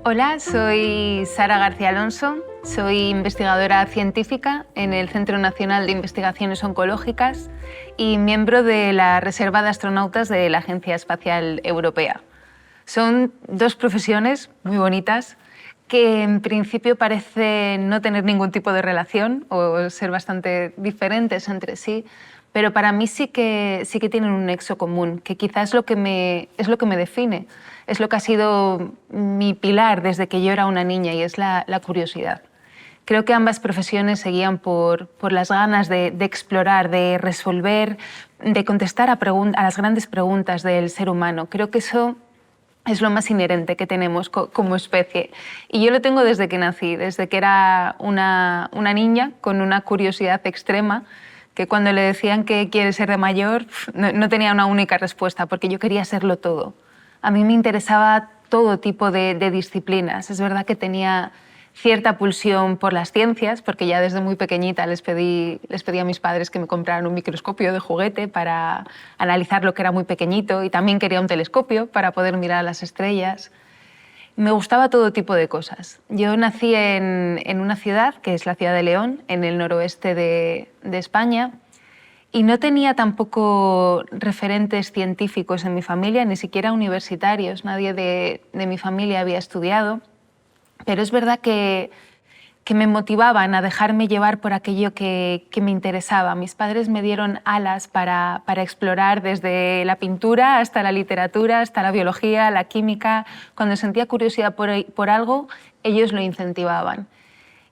Hola, soy Sara García Alonso, soy investigadora científica en el Centro Nacional de Investigaciones Oncológicas y miembro de la Reserva de Astronautas de la Agencia Espacial Europea. Son dos profesiones muy bonitas que en principio parecen no tener ningún tipo de relación o ser bastante diferentes entre sí, pero para mí sí que tienen un nexo común, que quizás es lo que me define, es lo que ha sido mi pilar desde que yo era una niña y es la curiosidad. Creo que ambas profesiones se guían por las ganas de explorar, de resolver, de contestar a las grandes preguntas del ser humano. Creo que eso es lo más inherente que tenemos como especie. Y yo lo tengo desde que nací, desde que era una niña con una curiosidad extrema, que cuando le decían que quiere ser de mayor, no tenía una única respuesta, porque yo quería serlo todo. A mí me interesaba todo tipo de disciplinas. Es verdad que tenía cierta pulsión por las ciencias, porque ya desde muy pequeñita les pedí a mis padres que me compraran un microscopio de juguete para analizar lo que era muy pequeñito, y también quería un telescopio para poder mirar las estrellas. Me gustaba todo tipo de cosas. Yo nací en una ciudad, que es la ciudad de León, en el noroeste de España, y no tenía tampoco referentes científicos en mi familia, ni siquiera universitarios. Nadie de mi familia había estudiado. Pero es verdad que me motivaban a dejarme llevar por aquello que me interesaba. Mis padres me dieron alas para explorar desde la pintura hasta la literatura, hasta la biología, la química. Cuando sentía curiosidad por algo, ellos lo incentivaban.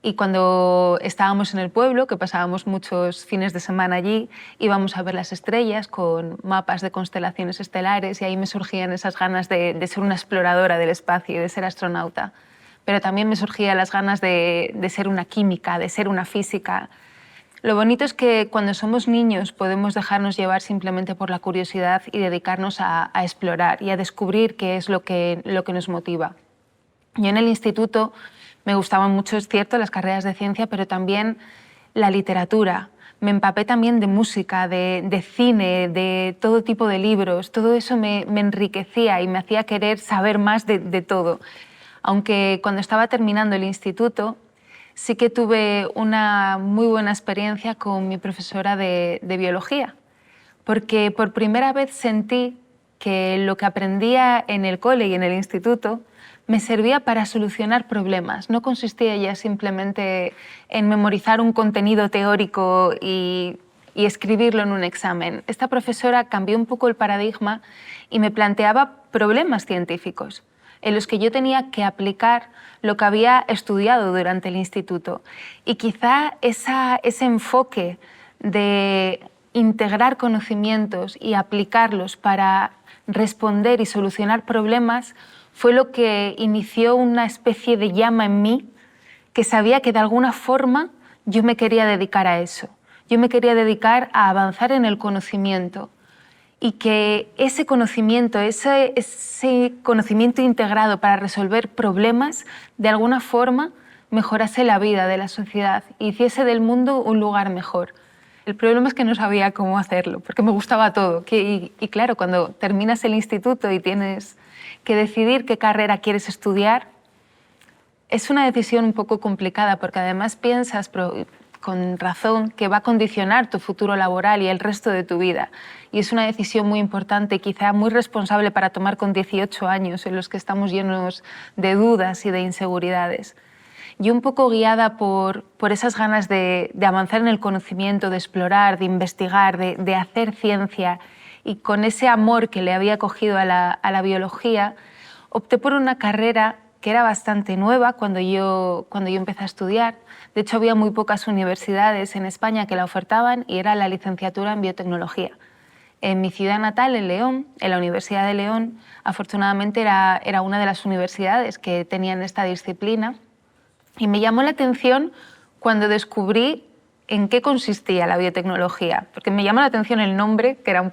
Y cuando estábamos en el pueblo, que pasábamos muchos fines de semana allí, íbamos a ver las estrellas con mapas de constelaciones estelares, y ahí me surgían esas ganas de ser una exploradora del espacio y de ser astronauta. Pero también me surgían las ganas de ser una química, de ser una física. Lo bonito es que cuando somos niños podemos dejarnos llevar simplemente por la curiosidad y dedicarnos a explorar y a descubrir qué es lo que nos motiva. Yo en el instituto me gustaban mucho, es cierto, las carreras de ciencia, pero también la literatura. Me empapé también de música, de cine, de todo tipo de libros. Todo eso me enriquecía y me hacía querer saber más de todo. Aunque cuando estaba terminando el instituto sí que tuve una muy buena experiencia con mi profesora de biología, porque por primera vez sentí que lo que aprendía en el cole y en el instituto me servía para solucionar problemas. No consistía ya simplemente en memorizar un contenido teórico y escribirlo en un examen. Esta profesora cambió un poco el paradigma y me planteaba problemas científicos en los que yo tenía que aplicar lo que había estudiado durante el instituto. Y quizá ese enfoque de integrar conocimientos y aplicarlos para responder y solucionar problemas fue lo que inició una especie de llama en mí, que sabía que de alguna forma yo me quería dedicar a eso. Yo me quería dedicar a avanzar en el conocimiento, y que ese conocimiento integrado para resolver problemas, de alguna forma mejorase la vida de la sociedad y hiciese del mundo un lugar mejor. El problema es que no sabía cómo hacerlo, porque me gustaba todo. Y claro, cuando terminas el instituto y tienes que decidir qué carrera quieres estudiar, es una decisión un poco complicada, porque además piensas con razón que va a condicionar tu futuro laboral y el resto de tu vida. Y es una decisión muy importante y quizá muy responsable para tomar con 18 años, en los que estamos llenos de dudas y de inseguridades. Y un poco guiada por esas ganas de avanzar en el conocimiento, de explorar, de investigar, de hacer ciencia, y con ese amor que le había cogido a la biología, opté por una carrera que era bastante nueva cuando yo empecé a estudiar. De hecho, había muy pocas universidades en España que la ofertaban, y era la licenciatura en biotecnología. En mi ciudad natal, en León, en la Universidad de León, afortunadamente era una de las universidades que tenían esta disciplina, y me llamó la atención cuando descubrí en qué consistía la biotecnología, porque me llamó la atención el nombre, que era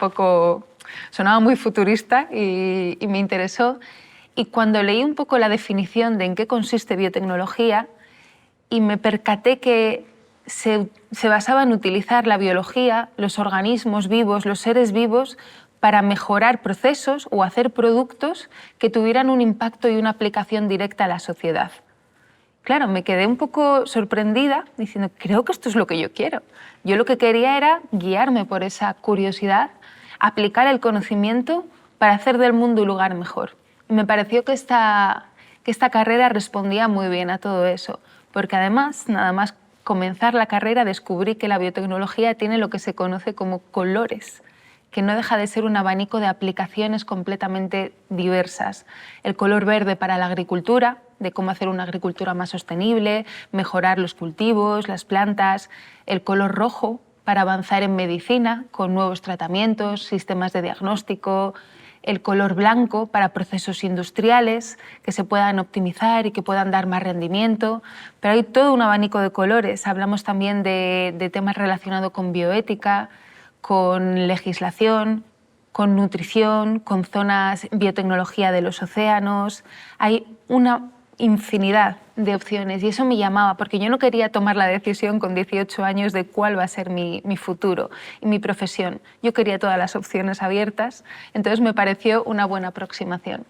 sonaba muy futurista y me interesó. Y cuando leí un poco la definición de en qué consiste biotecnología, y me percaté que se basaba en utilizar la biología, los organismos vivos, los seres vivos, para mejorar procesos o hacer productos que tuvieran un impacto y una aplicación directa a la sociedad. Claro, me quedé un poco sorprendida diciendo, creo que esto es lo que yo quiero. Yo lo que quería era guiarme por esa curiosidad, aplicar el conocimiento para hacer del mundo un lugar mejor. Y me pareció que esta carrera respondía muy bien a todo eso, porque además, nada más comenzar la carrera, descubrí que la biotecnología tiene lo que se conoce como colores, que no deja de ser un abanico de aplicaciones completamente diversas. El color verde para la agricultura, de cómo hacer una agricultura más sostenible, mejorar los cultivos, las plantas. El color rojo para avanzar en medicina con nuevos tratamientos, sistemas de diagnóstico. El color blanco para procesos industriales que se puedan optimizar y que puedan dar más rendimiento. Pero hay todo un abanico de colores. Hablamos también de temas relacionados con bioética, con legislación, con nutrición, con zonas biotecnología de los océanos. Hay una infinidad de opciones y eso me llamaba porque yo no quería tomar la decisión con 18 años de cuál va a ser mi futuro y mi profesión. Yo quería todas las opciones abiertas, entonces me pareció una buena aproximación.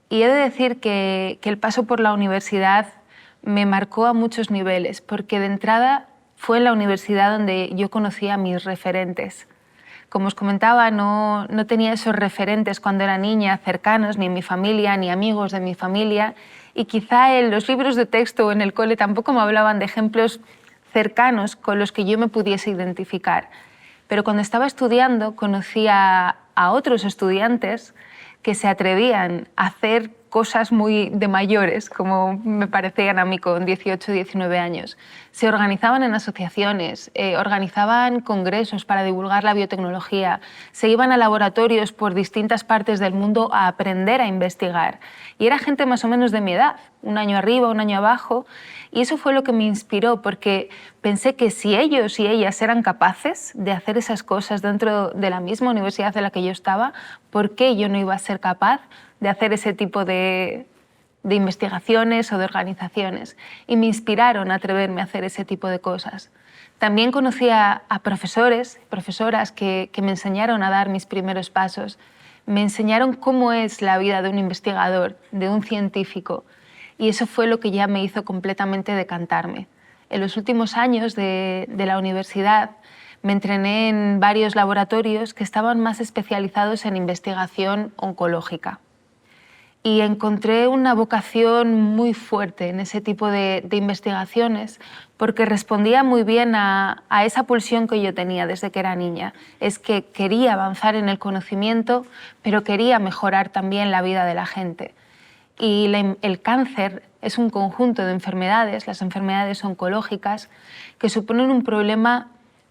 Y he de decir que el paso por la universidad me marcó a muchos niveles, porque de entrada fue en la universidad donde yo conocí a mis referentes. Como os comentaba, no tenía esos referentes cuando era niña cercanos, ni en mi familia, ni amigos de mi familia, y quizá en los libros de texto o en el cole tampoco me hablaban de ejemplos cercanos con los que yo me pudiese identificar. Pero cuando estaba estudiando conocí a otros estudiantes que se atrevían a hacer cosas muy de mayores, como me parecían a mí con 18 o 19 años. Se organizaban en asociaciones, organizaban congresos para divulgar la biotecnología, se iban a laboratorios por distintas partes del mundo a aprender a investigar. Y era gente más o menos de mi edad, un año arriba, un año abajo, y eso fue lo que me inspiró, porque pensé que si ellos y ellas eran capaces de hacer esas cosas dentro de la misma universidad en la que yo estaba, ¿por qué yo no iba a ser capaz de hacer ese tipo de investigaciones o de organizaciones? Y me inspiraron a atreverme a hacer ese tipo de cosas. También conocí a profesores, profesoras que me enseñaron a dar mis primeros pasos. Me enseñaron cómo es la vida de un investigador, de un científico. Y eso fue lo que ya me hizo completamente decantarme. En los últimos años de la universidad me entrené en varios laboratorios que estaban más especializados en investigación oncológica. Y encontré una vocación muy fuerte en ese tipo de investigaciones porque respondía muy bien a esa pulsión que yo tenía desde que era niña. Es que quería avanzar en el conocimiento, pero quería mejorar también la vida de la gente. Y el cáncer es un conjunto de enfermedades, las enfermedades oncológicas, que suponen un problema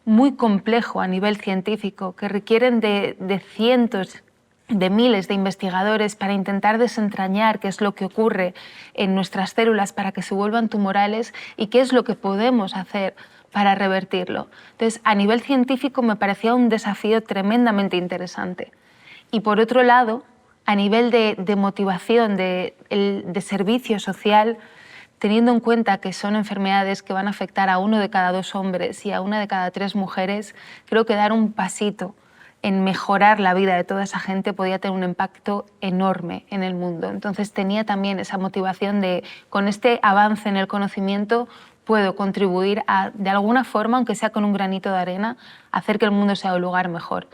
muy complejo a nivel científico, que requieren de cientos de miles de investigadores para intentar desentrañar qué es lo que ocurre en nuestras células para que se vuelvan tumorales y qué es lo que podemos hacer para revertirlo. Entonces, a nivel científico me parecía un desafío tremendamente interesante. Y por otro lado, a nivel de motivación, de servicio social, teniendo en cuenta que son enfermedades que van a afectar a 1 de cada 2 hombres y a 1 de cada 3 mujeres, creo que dar un pasito en mejorar la vida de toda esa gente podía tener un impacto enorme en el mundo. Entonces tenía también esa motivación de, con este avance en el conocimiento, puedo contribuir a, de alguna forma, aunque sea con un granito de arena, a hacer que el mundo sea un lugar mejor.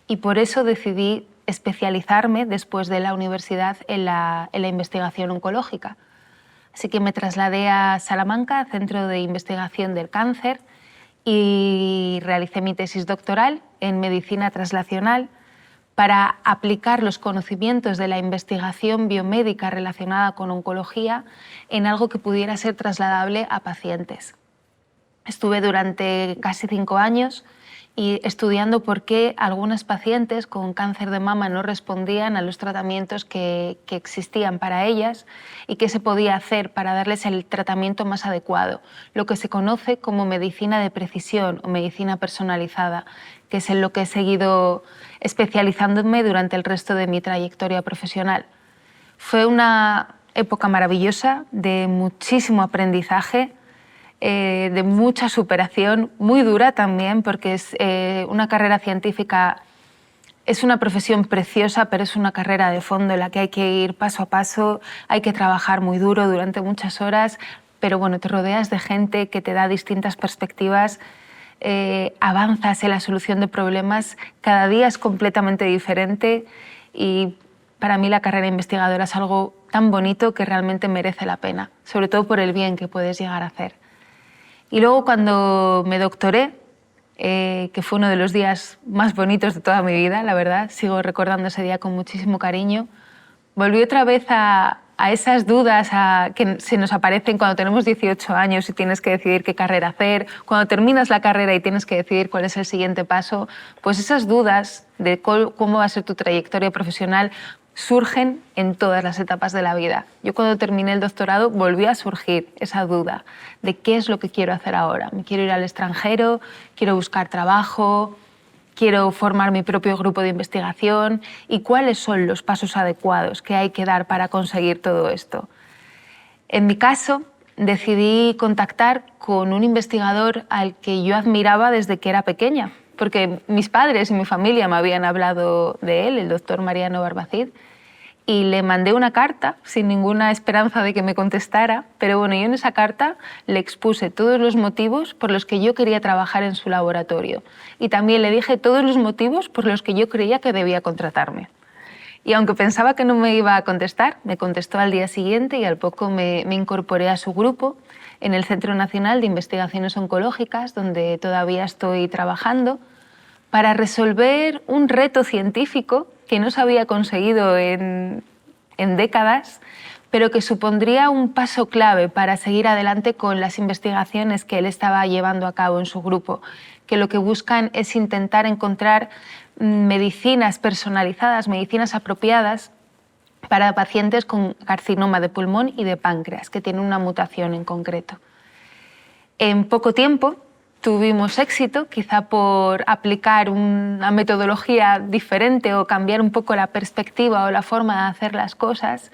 Y por eso decidí especializarme después de la universidad en la investigación oncológica. Así que me trasladé a Salamanca, Centro de Investigación del Cáncer, y realicé mi tesis doctoral en medicina translacional para aplicar los conocimientos de la investigación biomédica relacionada con oncología en algo que pudiera ser trasladable a pacientes. Estuve durante casi 5 años y estudiando por qué algunas pacientes con cáncer de mama no respondían a los tratamientos que existían para ellas y qué se podía hacer para darles el tratamiento más adecuado, lo que se conoce como medicina de precisión o medicina personalizada, que es en lo que he seguido especializándome durante el resto de mi trayectoria profesional. Fue una época maravillosa de muchísimo aprendizaje. de mucha superación, muy dura también, porque es una carrera científica, es una profesión preciosa, pero es una carrera de fondo en la que hay que ir paso a paso, hay que trabajar muy duro durante muchas horas, pero bueno, te rodeas de gente que te da distintas perspectivas, avanzas en la solución de problemas, cada día es completamente diferente y para mí la carrera investigadora es algo tan bonito que realmente merece la pena, sobre todo por el bien que puedes llegar a hacer. Y luego cuando me doctoré, que fue uno de los días más bonitos de toda mi vida, la verdad, sigo recordando ese día con muchísimo cariño, volví otra vez a esas dudas que se nos aparecen cuando tenemos 18 años y tienes que decidir qué carrera hacer, cuando terminas la carrera y tienes que decidir cuál es el siguiente paso, pues esas dudas de cómo va a ser tu trayectoria profesional surgen en todas las etapas de la vida. Yo cuando terminé el doctorado volví a surgir esa duda de qué es lo que quiero hacer ahora. ¿Me quiero ir al extranjero? ¿Quiero buscar trabajo? ¿Quiero formar mi propio grupo de investigación? ¿Y cuáles son los pasos adecuados que hay que dar para conseguir todo esto? En mi caso, decidí contactar con un investigador al que yo admiraba desde que era pequeña, porque mis padres y mi familia me habían hablado de él, el doctor Mariano Barbacid, y le mandé una carta sin ninguna esperanza de que me contestara, pero bueno, yo en esa carta le expuse todos los motivos por los que yo quería trabajar en su laboratorio y también le dije todos los motivos por los que yo creía que debía contratarme. Y aunque pensaba que no me iba a contestar, me contestó al día siguiente y al poco me incorporé a su grupo en el Centro Nacional de Investigaciones Oncológicas, donde todavía estoy trabajando, para resolver un reto científico que no se había conseguido en décadas, pero que supondría un paso clave para seguir adelante con las investigaciones que él estaba llevando a cabo en su grupo, que lo que buscan es intentar encontrar medicinas personalizadas, medicinas apropiadas para pacientes con carcinoma de pulmón y de páncreas, que tienen una mutación en concreto. En poco tiempo tuvimos éxito, quizá por aplicar una metodología diferente o cambiar un poco la perspectiva o la forma de hacer las cosas,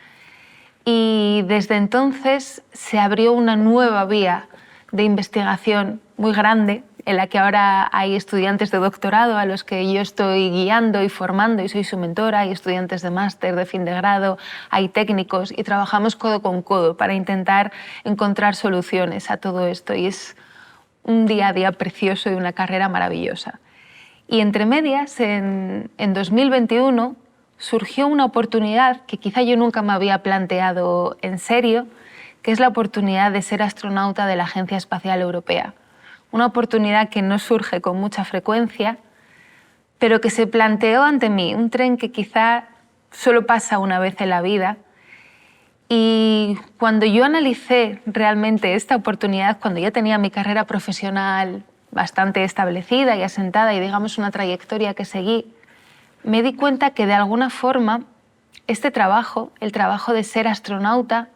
y desde entonces se abrió una nueva vía de investigación muy grande en la que ahora hay estudiantes de doctorado a los que yo estoy guiando y formando y soy su mentora, hay estudiantes de máster, de fin de grado, hay técnicos y trabajamos codo con codo para intentar encontrar soluciones a todo esto y es un día a día precioso y una carrera maravillosa. Y entre medias, en 2021, surgió una oportunidad que quizá yo nunca me había planteado en serio, que es la oportunidad de ser astronauta de la Agencia Espacial Europea. Una oportunidad que no surge con mucha frecuencia, pero que se planteó ante mí, un tren que quizá solo pasa una vez en la vida. Y cuando yo analicé realmente esta oportunidad, cuando ya tenía mi carrera profesional bastante establecida y asentada y digamos una trayectoria que seguí, me di cuenta que de alguna forma este trabajo, el trabajo de ser astronauta,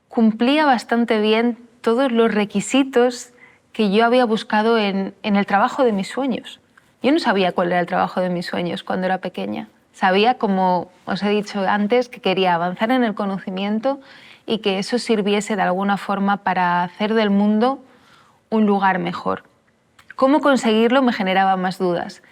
cumplía bastante bien todos los requisitos que yo había buscado en el trabajo de mis sueños. Yo no sabía cuál era el trabajo de mis sueños cuando era pequeña. Sabía, como os he dicho antes, que quería avanzar en el conocimiento y que eso sirviese de alguna forma para hacer del mundo un lugar mejor. ¿Cómo conseguirlo? Me generaba más dudas.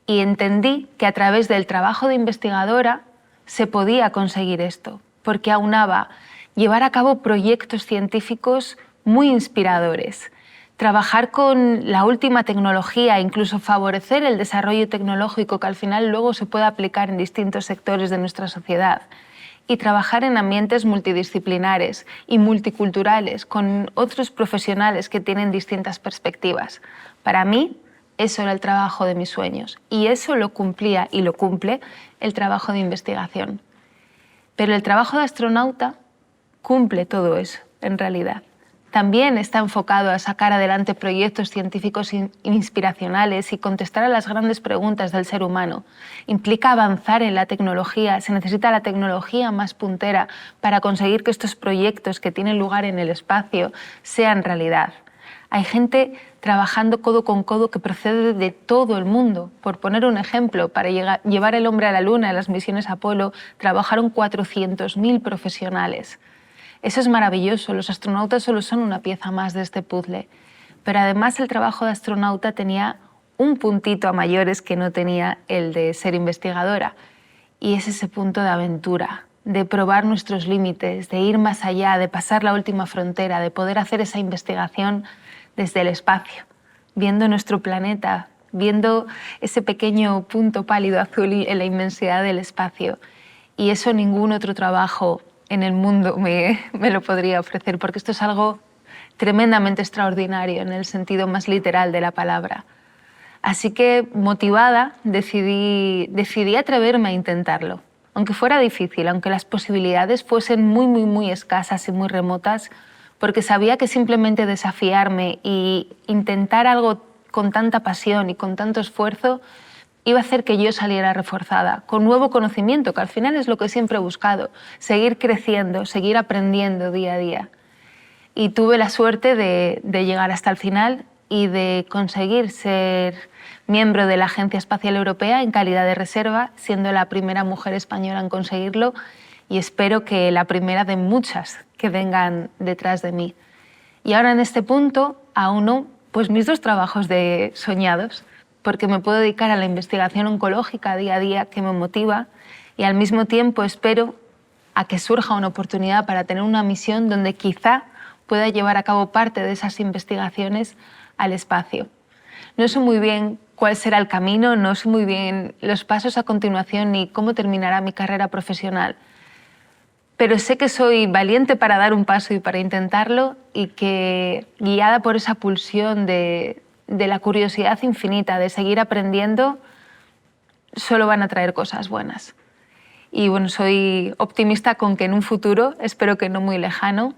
Y entendí que a través del trabajo de investigadora se podía conseguir esto, porque aunaba llevar a cabo proyectos científicos muy inspiradores, trabajar con la última tecnología, incluso favorecer el desarrollo tecnológico que al final luego se puede aplicar en distintos sectores de nuestra sociedad y trabajar en ambientes multidisciplinares y multiculturales con otros profesionales que tienen distintas perspectivas. Para mí, eso era el trabajo de mis sueños y eso lo cumplía y lo cumple el trabajo de investigación. Pero el trabajo de astronauta cumple todo eso, en realidad. También está enfocado a sacar adelante proyectos científicos inspiracionales y contestar a las grandes preguntas del ser humano. Implica avanzar en la tecnología, se necesita la tecnología más puntera para conseguir que estos proyectos que tienen lugar en el espacio sean realidad. Hay gente trabajando codo con codo que procede de todo el mundo. Por poner un ejemplo, para llevar el hombre a la Luna en las misiones Apolo, trabajaron 400.000 profesionales. Eso es maravilloso, los astronautas solo son una pieza más de este puzzle. Pero además el trabajo de astronauta tenía un puntito a mayores que no tenía el de ser investigadora. Y es ese punto de aventura, de probar nuestros límites, de ir más allá, de pasar la última frontera, de poder hacer esa investigación desde el espacio, viendo nuestro planeta, viendo ese pequeño punto pálido azul en la inmensidad del espacio. Y eso ningún otro trabajo en el mundo me lo podría ofrecer, porque esto es algo tremendamente extraordinario en el sentido más literal de la palabra. Así que, motivada, decidí atreverme a intentarlo. Aunque fuera difícil, aunque las posibilidades fuesen muy escasas y muy remotas, porque sabía que simplemente desafiarme y intentar algo con tanta pasión y con tanto esfuerzo iba a hacer que yo saliera reforzada, con nuevo conocimiento, que al final es lo que siempre he buscado, seguir creciendo, seguir aprendiendo día a día. Y tuve la suerte de llegar hasta el final y de conseguir ser miembro de la Agencia Espacial Europea en calidad de reserva, siendo la primera mujer española en conseguirlo y espero que la primera de muchas que vengan detrás de mí. Y ahora en este punto auno pues mis dos trabajos de soñados, porque me puedo dedicar a la investigación oncológica día a día que me motiva y al mismo tiempo espero a que surja una oportunidad para tener una misión donde quizá pueda llevar a cabo parte de esas investigaciones al espacio. No sé muy bien cuál será el camino, no sé muy bien los pasos a continuación ni cómo terminará mi carrera profesional, pero sé que soy valiente para dar un paso y para intentarlo y que, guiada por esa pulsión de la curiosidad infinita, de seguir aprendiendo, solo van a traer cosas buenas. Y bueno, soy optimista con que en un futuro, espero que no muy lejano,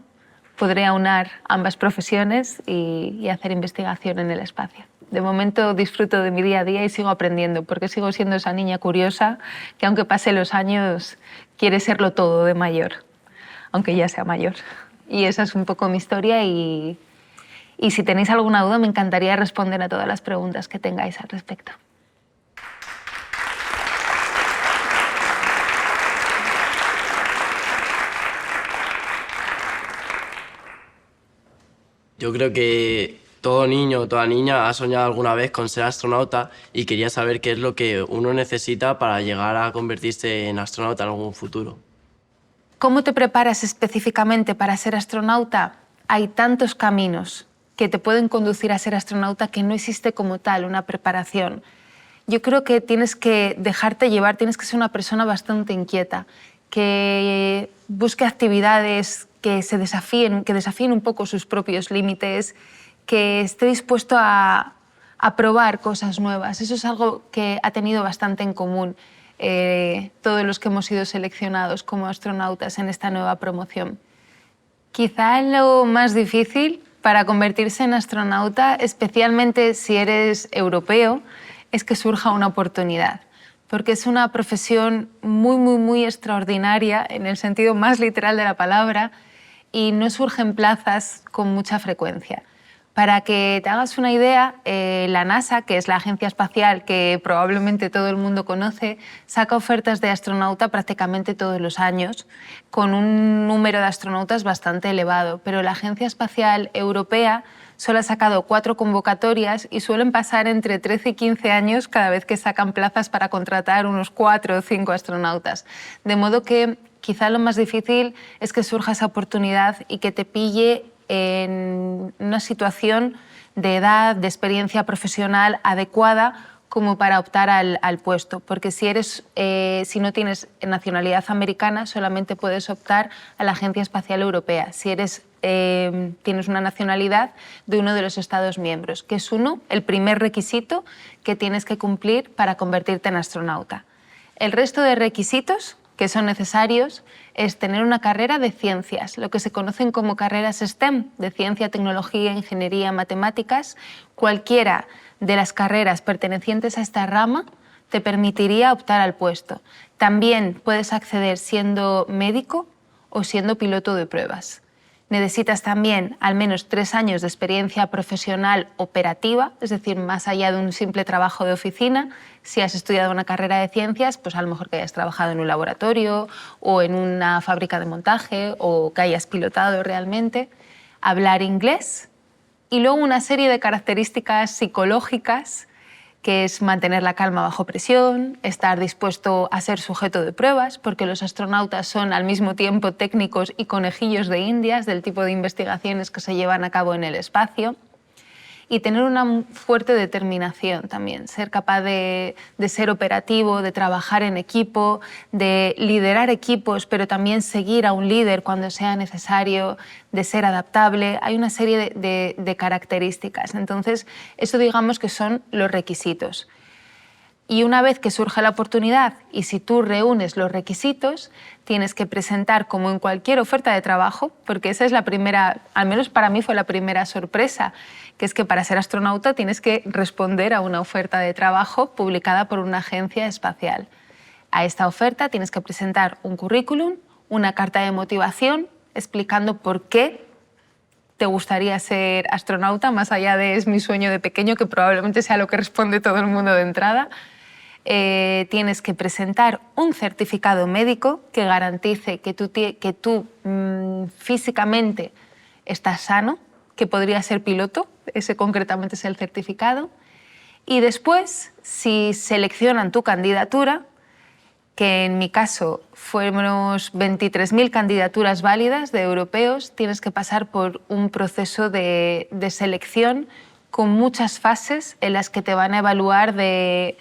podré aunar ambas profesiones y hacer investigación en el espacio. De momento disfruto de mi día a día y sigo aprendiendo, porque sigo siendo esa niña curiosa que aunque pase los años quiere serlo todo de mayor, aunque ya sea mayor. Y esa es un poco mi historia y si tenéis alguna duda me encantaría responder a todas las preguntas que tengáis al respecto. Yo creo que todo niño o toda niña ha soñado alguna vez con ser astronauta y quería saber qué es lo que uno necesita para llegar a convertirse en astronauta en algún futuro. ¿Cómo te preparas específicamente para ser astronauta? Hay tantos caminos que te pueden conducir a ser astronauta que no existe como tal una preparación. Yo creo que tienes que dejarte llevar, tienes que ser una persona bastante inquieta, que busque actividades que desafíen un poco sus propios límites, que esté dispuesto a probar cosas nuevas. Eso es algo que ha tenido bastante en común todos los que hemos sido seleccionados como astronautas en esta nueva promoción. Quizá lo más difícil para convertirse en astronauta, especialmente si eres europeo, es que surja una oportunidad, porque es una profesión muy extraordinaria en el sentido más literal de la palabra y no surgen plazas con mucha frecuencia. Para que te hagas una idea, la NASA, que es la agencia espacial que probablemente todo el mundo conoce, saca ofertas de astronauta prácticamente todos los años, con un número de astronautas bastante elevado, pero la Agencia Espacial Europea solo ha sacado 4 convocatorias y suelen pasar entre 13 y 15 años cada vez que sacan plazas para contratar unos 4 o 5 astronautas. De modo que quizá lo más difícil es que surja esa oportunidad y que te pille en una situación de edad, de experiencia profesional adecuada como para optar al puesto, porque si no tienes nacionalidad americana solamente puedes optar a la Agencia Espacial Europea. Si tienes una nacionalidad de uno de los Estados miembros, que es el primer requisito que tienes que cumplir para convertirte en astronauta. El resto de requisitos que son necesarios es tener una carrera de ciencias, lo que se conocen como carreras STEM, de ciencia, tecnología, ingeniería, matemáticas. Cualquiera de las carreras pertenecientes a esta rama te permitiría optar al puesto. También puedes acceder siendo médico o siendo piloto de pruebas. Necesitas también al menos 3 años de experiencia profesional operativa, es decir, más allá de un simple trabajo de oficina. Si has estudiado una carrera de ciencias, pues a lo mejor que hayas trabajado en un laboratorio o en una fábrica de montaje o que hayas pilotado realmente. Hablar inglés y luego una serie de características psicológicas, que es mantener la calma bajo presión, estar dispuesto a ser sujeto de pruebas, porque los astronautas son al mismo tiempo técnicos y conejillos de indias del tipo de investigaciones que se llevan a cabo en el espacio, y tener una fuerte determinación también, ser capaz de ser operativo, de trabajar en equipo, de liderar equipos, pero también seguir a un líder cuando sea necesario, de ser adaptable. Hay una serie de características. Entonces, eso digamos que son los requisitos. Y una vez que surge la oportunidad y si tú reúnes los requisitos, tienes que presentar como en cualquier oferta de trabajo, porque esa es la primera, al menos para mí fue la primera sorpresa, que es que para ser astronauta tienes que responder a una oferta de trabajo publicada por una agencia espacial. A esta oferta tienes que presentar un currículum, una carta de motivación explicando por qué te gustaría ser astronauta, más allá de es mi sueño de pequeño, que probablemente sea lo que responde todo el mundo de entrada. Tienes que presentar un certificado médico que garantice que tú físicamente estás sano, que podría ser piloto, ese concretamente es el certificado. Y después, si seleccionan tu candidatura, que en mi caso fueron 23.000 candidaturas válidas de europeos, tienes que pasar por un proceso de selección con muchas fases en las que te van a evaluar de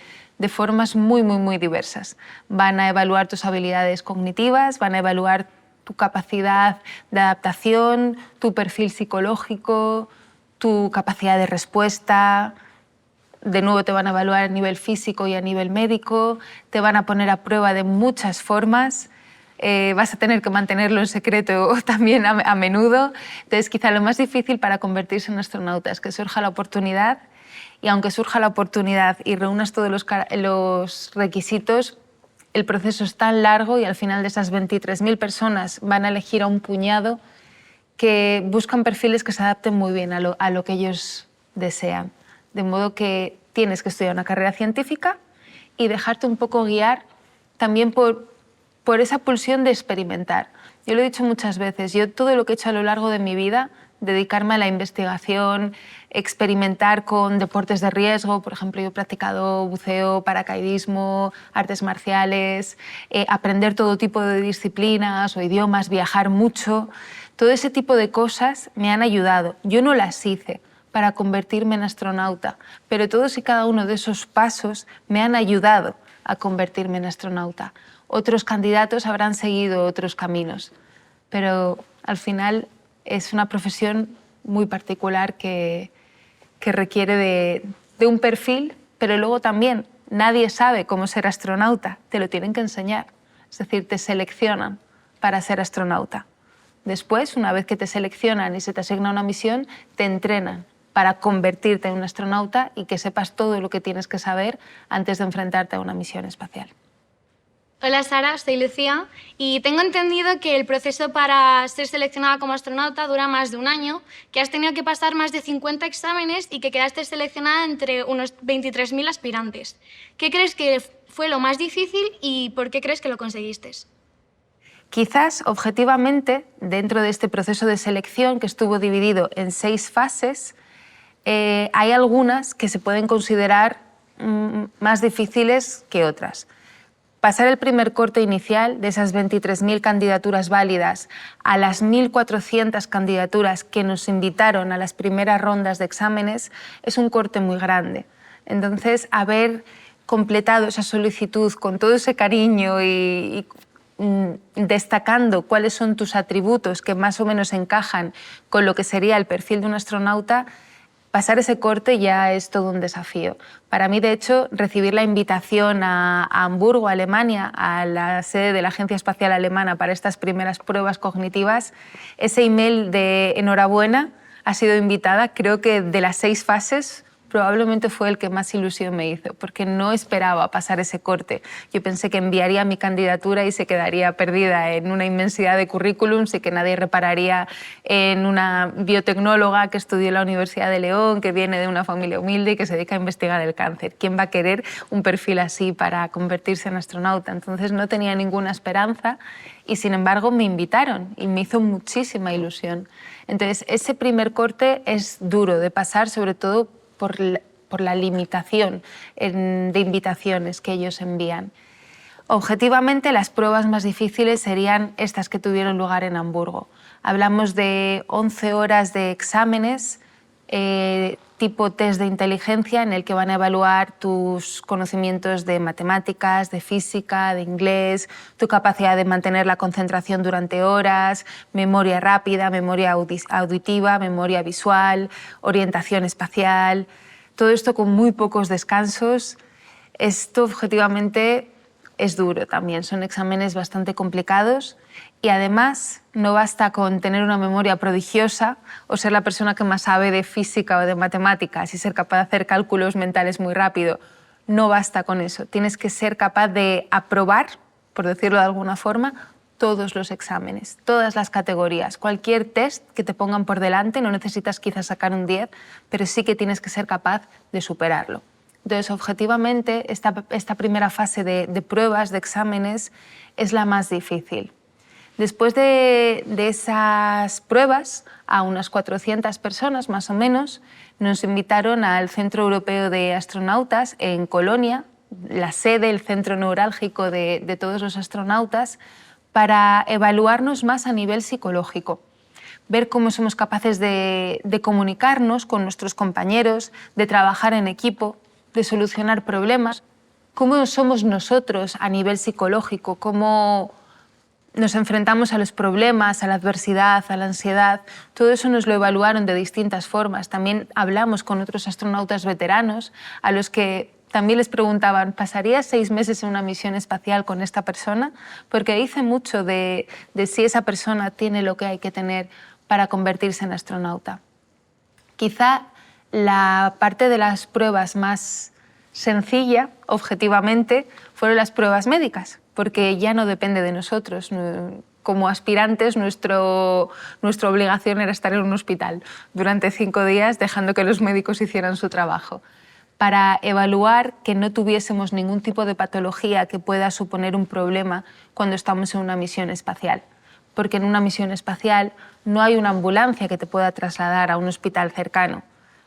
formas muy diversas. Van a evaluar tus habilidades cognitivas, van a evaluar tu capacidad de adaptación, tu perfil psicológico, tu capacidad de respuesta. De nuevo te van a evaluar a nivel físico y a nivel médico, te van a poner a prueba de muchas formas, vas a tener que mantenerlo en secreto también a menudo. Entonces, quizá lo más difícil para convertirse en astronauta es que surja la oportunidad, y aunque surja la oportunidad y reúnas todos los requisitos, el proceso es tan largo y al final de esas 23.000 personas van a elegir a un puñado que buscan perfiles que se adapten muy bien a lo que ellos desean. De modo que tienes que estudiar una carrera científica y dejarte un poco guiar también por esa pulsión de experimentar. Yo lo he dicho muchas veces, yo todo lo que he hecho a lo largo de mi vida, dedicarme a la investigación, experimentar con deportes de riesgo, por ejemplo, yo he practicado buceo, paracaidismo, artes marciales, aprender todo tipo de disciplinas o idiomas, viajar mucho, todo ese tipo de cosas me han ayudado. Yo no las hice para convertirme en astronauta, pero todos y cada uno de esos pasos me han ayudado a convertirme en astronauta. Otros candidatos habrán seguido otros caminos, pero al final es una profesión muy particular que requiere de un perfil, pero luego también nadie sabe cómo ser astronauta, te lo tienen que enseñar, es decir, te seleccionan para ser astronauta. Después, una vez que te seleccionan y se te asigna una misión, te entrenan para convertirte en un astronauta y que sepas todo lo que tienes que saber antes de enfrentarte a una misión espacial. Hola Sara, soy Lucía y tengo entendido que el proceso para ser seleccionada como astronauta dura más de un año, que has tenido que pasar más de 50 exámenes y que quedaste seleccionada entre unos 23.000 aspirantes. ¿Qué crees que fue lo más difícil y por qué crees que lo conseguiste? Quizás, objetivamente, dentro de este proceso de selección que estuvo dividido en 6 fases, hay algunas que se pueden considerar más difíciles que otras. Pasar el primer corte inicial de esas 23.000 candidaturas válidas a las 1.400 candidaturas que nos invitaron a las primeras rondas de exámenes es un corte muy grande. Entonces, haber completado esa solicitud con todo ese cariño y destacando cuáles son tus atributos que más o menos encajan con lo que sería el perfil de un astronauta, pasar ese corte ya es todo un desafío. Para mí, de hecho, recibir la invitación a Hamburgo, Alemania, a la sede de la Agencia Espacial Alemana para estas primeras pruebas cognitivas, ese email de enhorabuena, ha sido invitada, creo que de las 6 fases probablemente fue el que más ilusión me hizo, porque no esperaba pasar ese corte. Yo pensé que enviaría mi candidatura y se quedaría perdida en una inmensidad de currículums y que nadie repararía en una biotecnóloga que estudió en la Universidad de León, que viene de una familia humilde y que se dedica a investigar el cáncer. ¿Quién va a querer un perfil así para convertirse en astronauta? Entonces no tenía ninguna esperanza y sin embargo me invitaron y me hizo muchísima ilusión. Entonces ese primer corte es duro de pasar, sobre todo por la limitación de invitaciones que ellos envían. Objetivamente, las pruebas más difíciles serían estas que tuvieron lugar en Hamburgo. Hablamos de 11 horas de exámenes tipo test de inteligencia en el que van a evaluar tus conocimientos de matemáticas, de física, de inglés, tu capacidad de mantener la concentración durante horas, memoria rápida, memoria auditiva, memoria visual, orientación espacial. Todo esto con muy pocos descansos. Esto objetivamente es duro también, son exámenes bastante complicados y además no basta con tener una memoria prodigiosa o ser la persona que más sabe de física o de matemáticas y ser capaz de hacer cálculos mentales muy rápido. No basta con eso, tienes que ser capaz de aprobar, por decirlo de alguna forma, todos los exámenes, todas las categorías, cualquier test que te pongan por delante, no necesitas quizás sacar un 10, pero sí que tienes que ser capaz de superarlo. Entonces, objetivamente, esta primera fase de pruebas, de exámenes, es la más difícil. Después de esas pruebas, a unas 400 personas más o menos, nos invitaron al Centro Europeo de Astronautas en Colonia, la sede, el centro neurálgico de todos los astronautas, para evaluarnos más a nivel psicológico, ver cómo somos capaces de comunicarnos con nuestros compañeros, de trabajar en equipo, de solucionar problemas, cómo somos nosotros a nivel psicológico, cómo nos enfrentamos a los problemas, a la adversidad, a la ansiedad. Todo eso nos lo evaluaron de distintas formas. También hablamos con otros astronautas veteranos a los que también les preguntaban, ¿pasarías 6 meses en una misión espacial con esta persona? Porque dice mucho de si esa persona tiene lo que hay que tener para convertirse en astronauta. Quizá la parte de las pruebas más sencilla, objetivamente, fueron las pruebas médicas, porque ya no depende de nosotros. Como aspirantes, nuestra obligación era estar en un hospital durante 5 días, dejando que los médicos hicieran su trabajo, para evaluar que no tuviésemos ningún tipo de patología que pueda suponer un problema cuando estamos en una misión espacial. Porque en una misión espacial no hay una ambulancia que te pueda trasladar a un hospital cercano.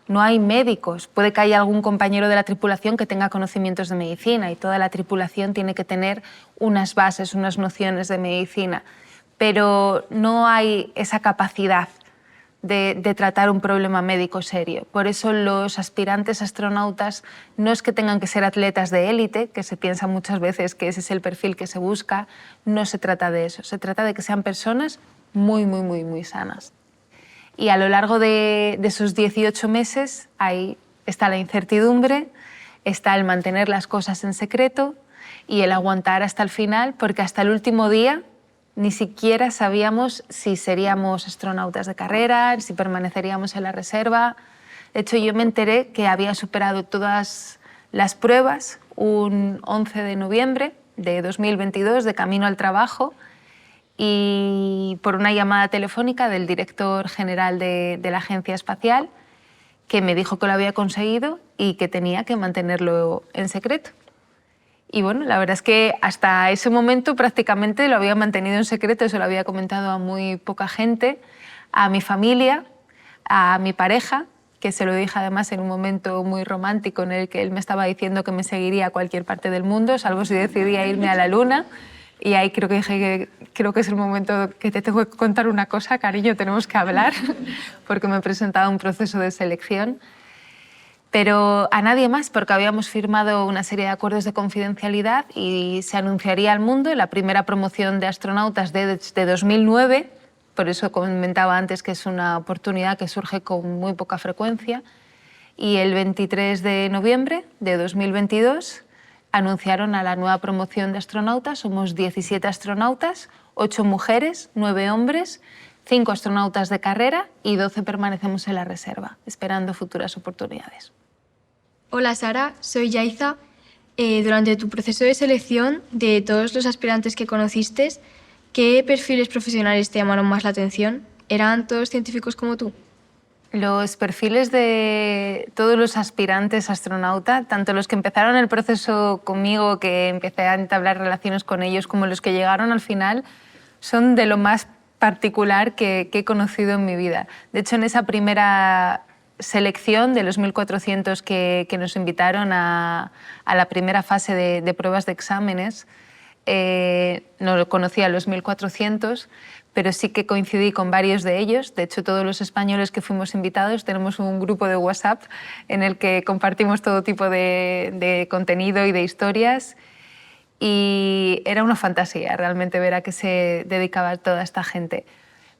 No hay médicos, puede que haya algún compañero de la tripulación que tenga conocimientos de medicina y toda la tripulación tiene que tener unas bases, unas nociones de medicina, pero no hay esa capacidad de tratar un problema médico serio. Por eso los aspirantes astronautas no es que tengan que ser atletas de élite, que se piensa muchas veces que ese es el perfil que se busca, no se trata de eso, se trata de que sean personas muy sanas. Y a lo largo de esos 18 meses, ahí está la incertidumbre, está el mantener las cosas en secreto y el aguantar hasta el final, porque hasta el último día ni siquiera sabíamos si seríamos astronautas de carrera, si permaneceríamos en la reserva. De hecho, yo me enteré que había superado todas las pruebas un 11 de noviembre de 2022, de camino al trabajo, y por una llamada telefónica del director general de la Agencia Espacial, que me dijo que lo había conseguido y que tenía que mantenerlo en secreto. Y bueno, la verdad es que hasta ese momento prácticamente lo había mantenido en secreto, se lo había comentado a muy poca gente, a mi familia, a mi pareja, que se lo dije además en un momento muy romántico en el que él me estaba diciendo que me seguiría a cualquier parte del mundo, salvo si decidía irme a la Luna. Y ahí creo que dije que creo que es el momento que te tengo que contar una cosa, cariño, tenemos que hablar, porque me he presentado a un proceso de selección. Pero a nadie más, porque habíamos firmado una serie de acuerdos de confidencialidad y se anunciaría al mundo en la primera promoción de astronautas de 2009, por eso comentaba antes que es una oportunidad que surge con muy poca frecuencia, y el 23 de noviembre de 2022 anunciaron a la nueva promoción de astronautas. Somos 17 astronautas, 8 mujeres, 9 hombres, 5 astronautas de carrera y 12 permanecemos en la reserva, esperando futuras oportunidades. Hola Sara, soy Yaiza. Durante tu proceso de selección, de todos los aspirantes que conociste, ¿qué perfiles profesionales te llamaron más la atención? ¿Eran todos científicos como tú? Los perfiles de todos los aspirantes astronauta, tanto los que empezaron el proceso conmigo, que empecé a entablar relaciones con ellos, como los que llegaron al final, son de lo más particular que he conocido en mi vida. De hecho, en esa primera selección de los 1.400 que nos invitaron a la primera fase de pruebas de exámenes, no conocía a los 1.400, pero sí que coincidí con varios de ellos. De hecho, todos los españoles que fuimos invitados tenemos un grupo de WhatsApp en el que compartimos todo tipo de contenido y de historias. Y era una fantasía realmente ver a qué se dedicaba toda esta gente.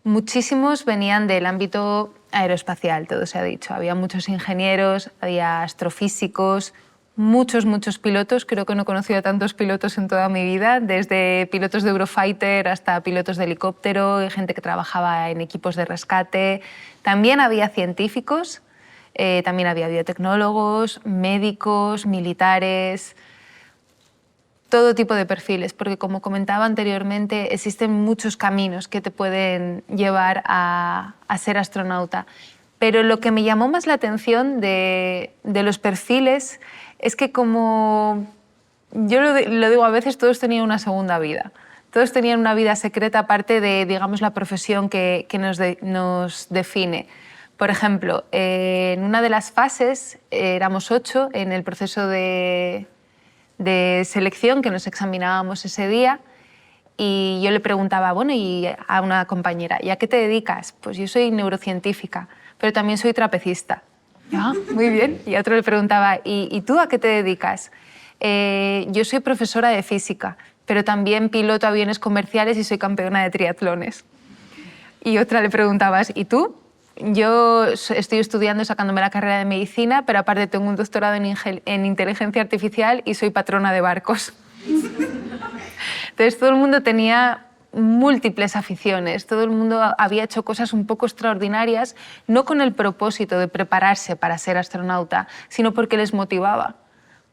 Muchísimos venían del ámbito aeroespacial, todo se ha dicho. Había muchos ingenieros, había astrofísicos, muchos pilotos. Creo que no he conocido a tantos pilotos en toda mi vida, desde pilotos de Eurofighter hasta pilotos de helicóptero, y gente que trabajaba en equipos de rescate. También había científicos, también había biotecnólogos, médicos, militares, todo tipo de perfiles, porque como comentaba anteriormente, existen muchos caminos que te pueden llevar a ser astronauta. Pero lo que me llamó más la atención de los perfiles es que, como yo lo digo a veces, todos tenían una segunda vida. Todos tenían una vida secreta aparte de, digamos, la profesión que nos define. Por ejemplo, en una de las fases, éramos 8 en el proceso de selección que nos examinábamos ese día, y yo le preguntaba, bueno, y a una compañera, ¿y a qué te dedicas? Pues yo soy neurocientífica, pero también soy trapecista. Ah, muy bien. Y a otro le preguntaba, ¿y tú a qué te dedicas? Yo soy profesora de física, pero también piloto aviones comerciales y soy campeona de triatlones. Y otra le preguntabas, ¿y tú? Yo estoy estudiando, sacándome la carrera de medicina, pero aparte tengo un doctorado en inteligencia artificial y soy patrona de barcos. Entonces todo el mundo tenía múltiples aficiones, todo el mundo había hecho cosas un poco extraordinarias, no con el propósito de prepararse para ser astronauta, sino porque les motivaba,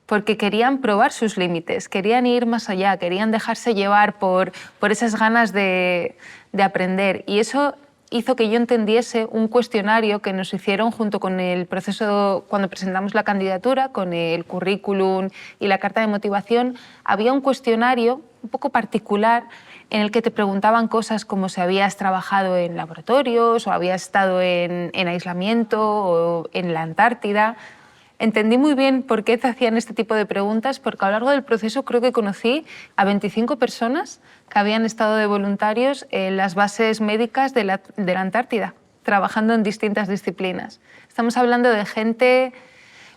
porque querían probar sus límites, querían ir más allá, querían dejarse llevar por esas ganas de aprender. Y eso hizo que yo entendiese un cuestionario que nos hicieron junto con el proceso, cuando presentamos la candidatura, con el currículum y la carta de motivación. Había un cuestionario un poco particular en el que te preguntaban cosas como si habías trabajado en laboratorios o habías estado en aislamiento o en la Antártida. Entendí muy bien por qué te hacían este tipo de preguntas, porque a lo largo del proceso creo que conocí a 25 personas que habían estado de voluntarios en las bases médicas de la Antártida, trabajando en distintas disciplinas. Estamos hablando de gente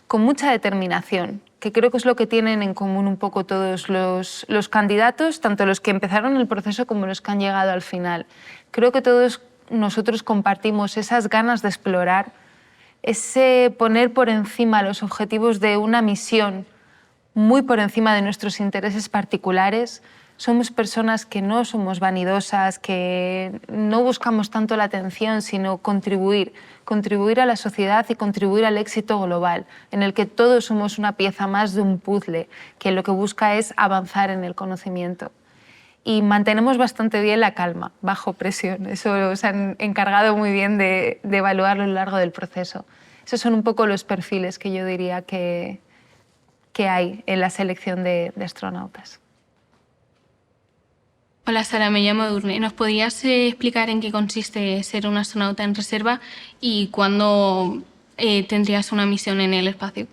con mucha determinación, que creo que es lo que tienen en común un poco todos los candidatos, tanto los que empezaron el proceso como los que han llegado al final. Creo que todos nosotros compartimos esas ganas de explorar, ese poner por encima los objetivos de una misión, muy por encima de nuestros intereses particulares. Somos personas que no somos vanidosas, que no buscamos tanto la atención, sino contribuir a la sociedad y contribuir al éxito global, en el que todos somos una pieza más de un puzzle, que lo que busca es avanzar en el conocimiento. Y mantenemos bastante bien la calma, bajo presión. Eso se han encargado muy bien de evaluarlo a lo largo del proceso. Esos son un poco los perfiles que yo diría que hay en la selección de astronautas. Hola Sara, me llamo Edurne. ¿Nos podrías explicar en qué consiste ser un astronauta en reserva y cuándo tendrías una misión en el espacio?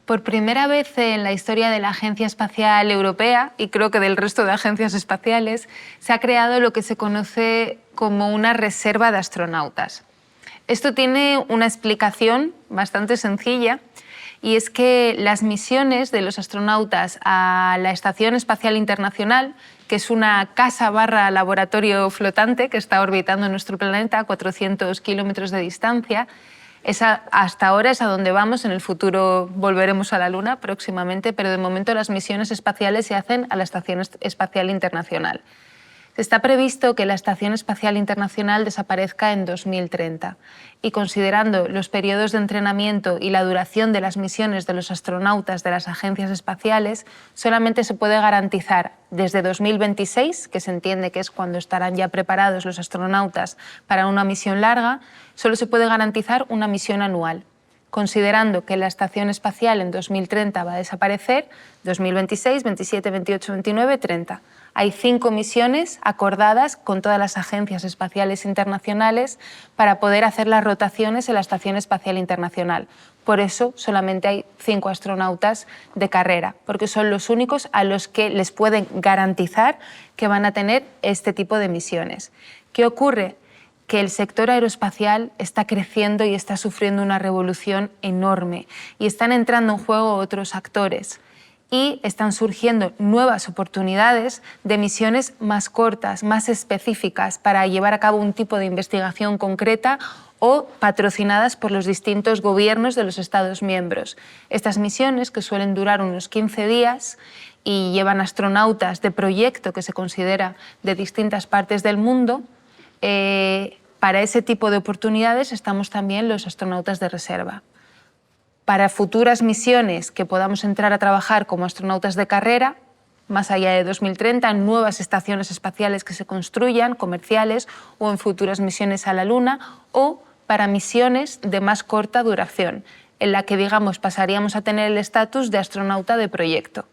Por primera vez en la historia de la Agencia Espacial Europea, y creo que del resto de agencias espaciales, se ha creado lo que se conoce como una reserva de astronautas. Esto tiene una explicación bastante sencilla, y es que las misiones de los astronautas a la Estación Espacial Internacional, que es una casa/laboratorio flotante que está orbitando nuestro planeta a 400 kilómetros de distancia, hasta ahora es a donde vamos. En el futuro volveremos a la Luna próximamente, pero de momento las misiones espaciales se hacen a la Estación Espacial Internacional. Está previsto que la Estación Espacial Internacional desaparezca en 2030 y considerando los periodos de entrenamiento y la duración de las misiones de los astronautas de las agencias espaciales, solamente se puede garantizar desde 2026, que se entiende que es cuando estarán ya preparados los astronautas para una misión larga, solo se puede garantizar una misión anual. Considerando que la Estación Espacial en 2030 va a desaparecer, 2026, 27, 28, 29, 30. Hay 5 misiones acordadas con todas las agencias espaciales internacionales para poder hacer las rotaciones en la Estación Espacial Internacional. Por eso solamente hay 5 astronautas de carrera, porque son los únicos a los que les pueden garantizar que van a tener este tipo de misiones. ¿Qué ocurre? Que el sector aeroespacial está creciendo y está sufriendo una revolución enorme y están entrando en juego otros actores y están surgiendo nuevas oportunidades de misiones más cortas, más específicas para llevar a cabo un tipo de investigación concreta o patrocinadas por los distintos gobiernos de los Estados miembros. Estas misiones, que suelen durar unos 15 días y llevan astronautas de proyecto que se considera de distintas partes del mundo, para ese tipo de oportunidades estamos también los astronautas de reserva. Para futuras misiones que podamos entrar a trabajar como astronautas de carrera, más allá de 2030, nuevas estaciones espaciales que se construyan, comerciales o en futuras misiones a la Luna, o para misiones de más corta duración, en la que, digamos, pasaríamos a tener el estatus de astronauta de proyecto.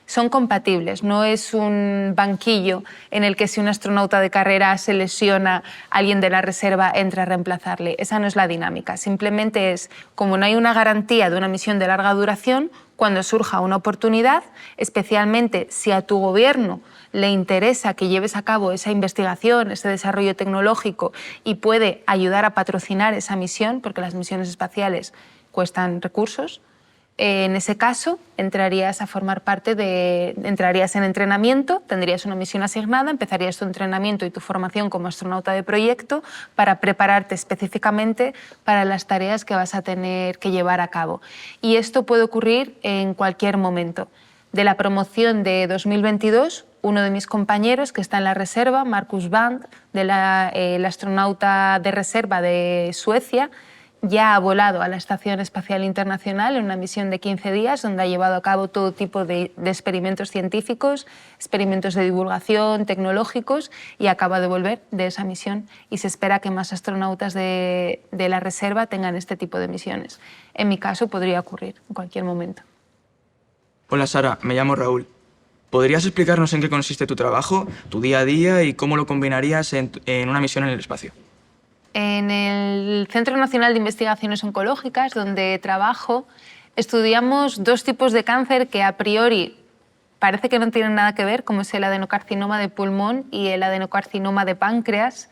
Son compatibles, no es un banquillo en el que si un astronauta de carrera se lesiona, alguien de la reserva entra a reemplazarle. Esa no es la dinámica, simplemente es, como no hay una garantía de una misión de larga duración, cuando surja una oportunidad, especialmente si a tu gobierno le interesa que lleves a cabo esa investigación, ese desarrollo tecnológico y puede ayudar a patrocinar esa misión, porque las misiones espaciales cuestan recursos, en ese caso entrarías a formar parte entrarías en entrenamiento, tendrías una misión asignada, empezarías tu entrenamiento y tu formación como astronauta de proyecto para prepararte específicamente para las tareas que vas a tener que llevar a cabo. Y esto puede ocurrir en cualquier momento. De la promoción de 2022, uno de mis compañeros que está en la reserva, Marcus Band, el astronauta de reserva de Suecia, ya ha volado a la Estación Espacial Internacional en una misión de 15 días donde ha llevado a cabo todo tipo de experimentos científicos, experimentos de divulgación, tecnológicos, y acaba de volver de esa misión y se espera que más astronautas de la reserva tengan este tipo de misiones. En mi caso podría ocurrir en cualquier momento. Hola Sara, me llamo Raúl. ¿Podrías explicarnos en qué consiste tu trabajo, tu día a día y cómo lo combinarías en una misión en el espacio? En el Centro Nacional de Investigaciones Oncológicas, donde trabajo, estudiamos 2 tipos de cáncer que a priori parece que no tienen nada que ver, como es el adenocarcinoma de pulmón y el adenocarcinoma de páncreas,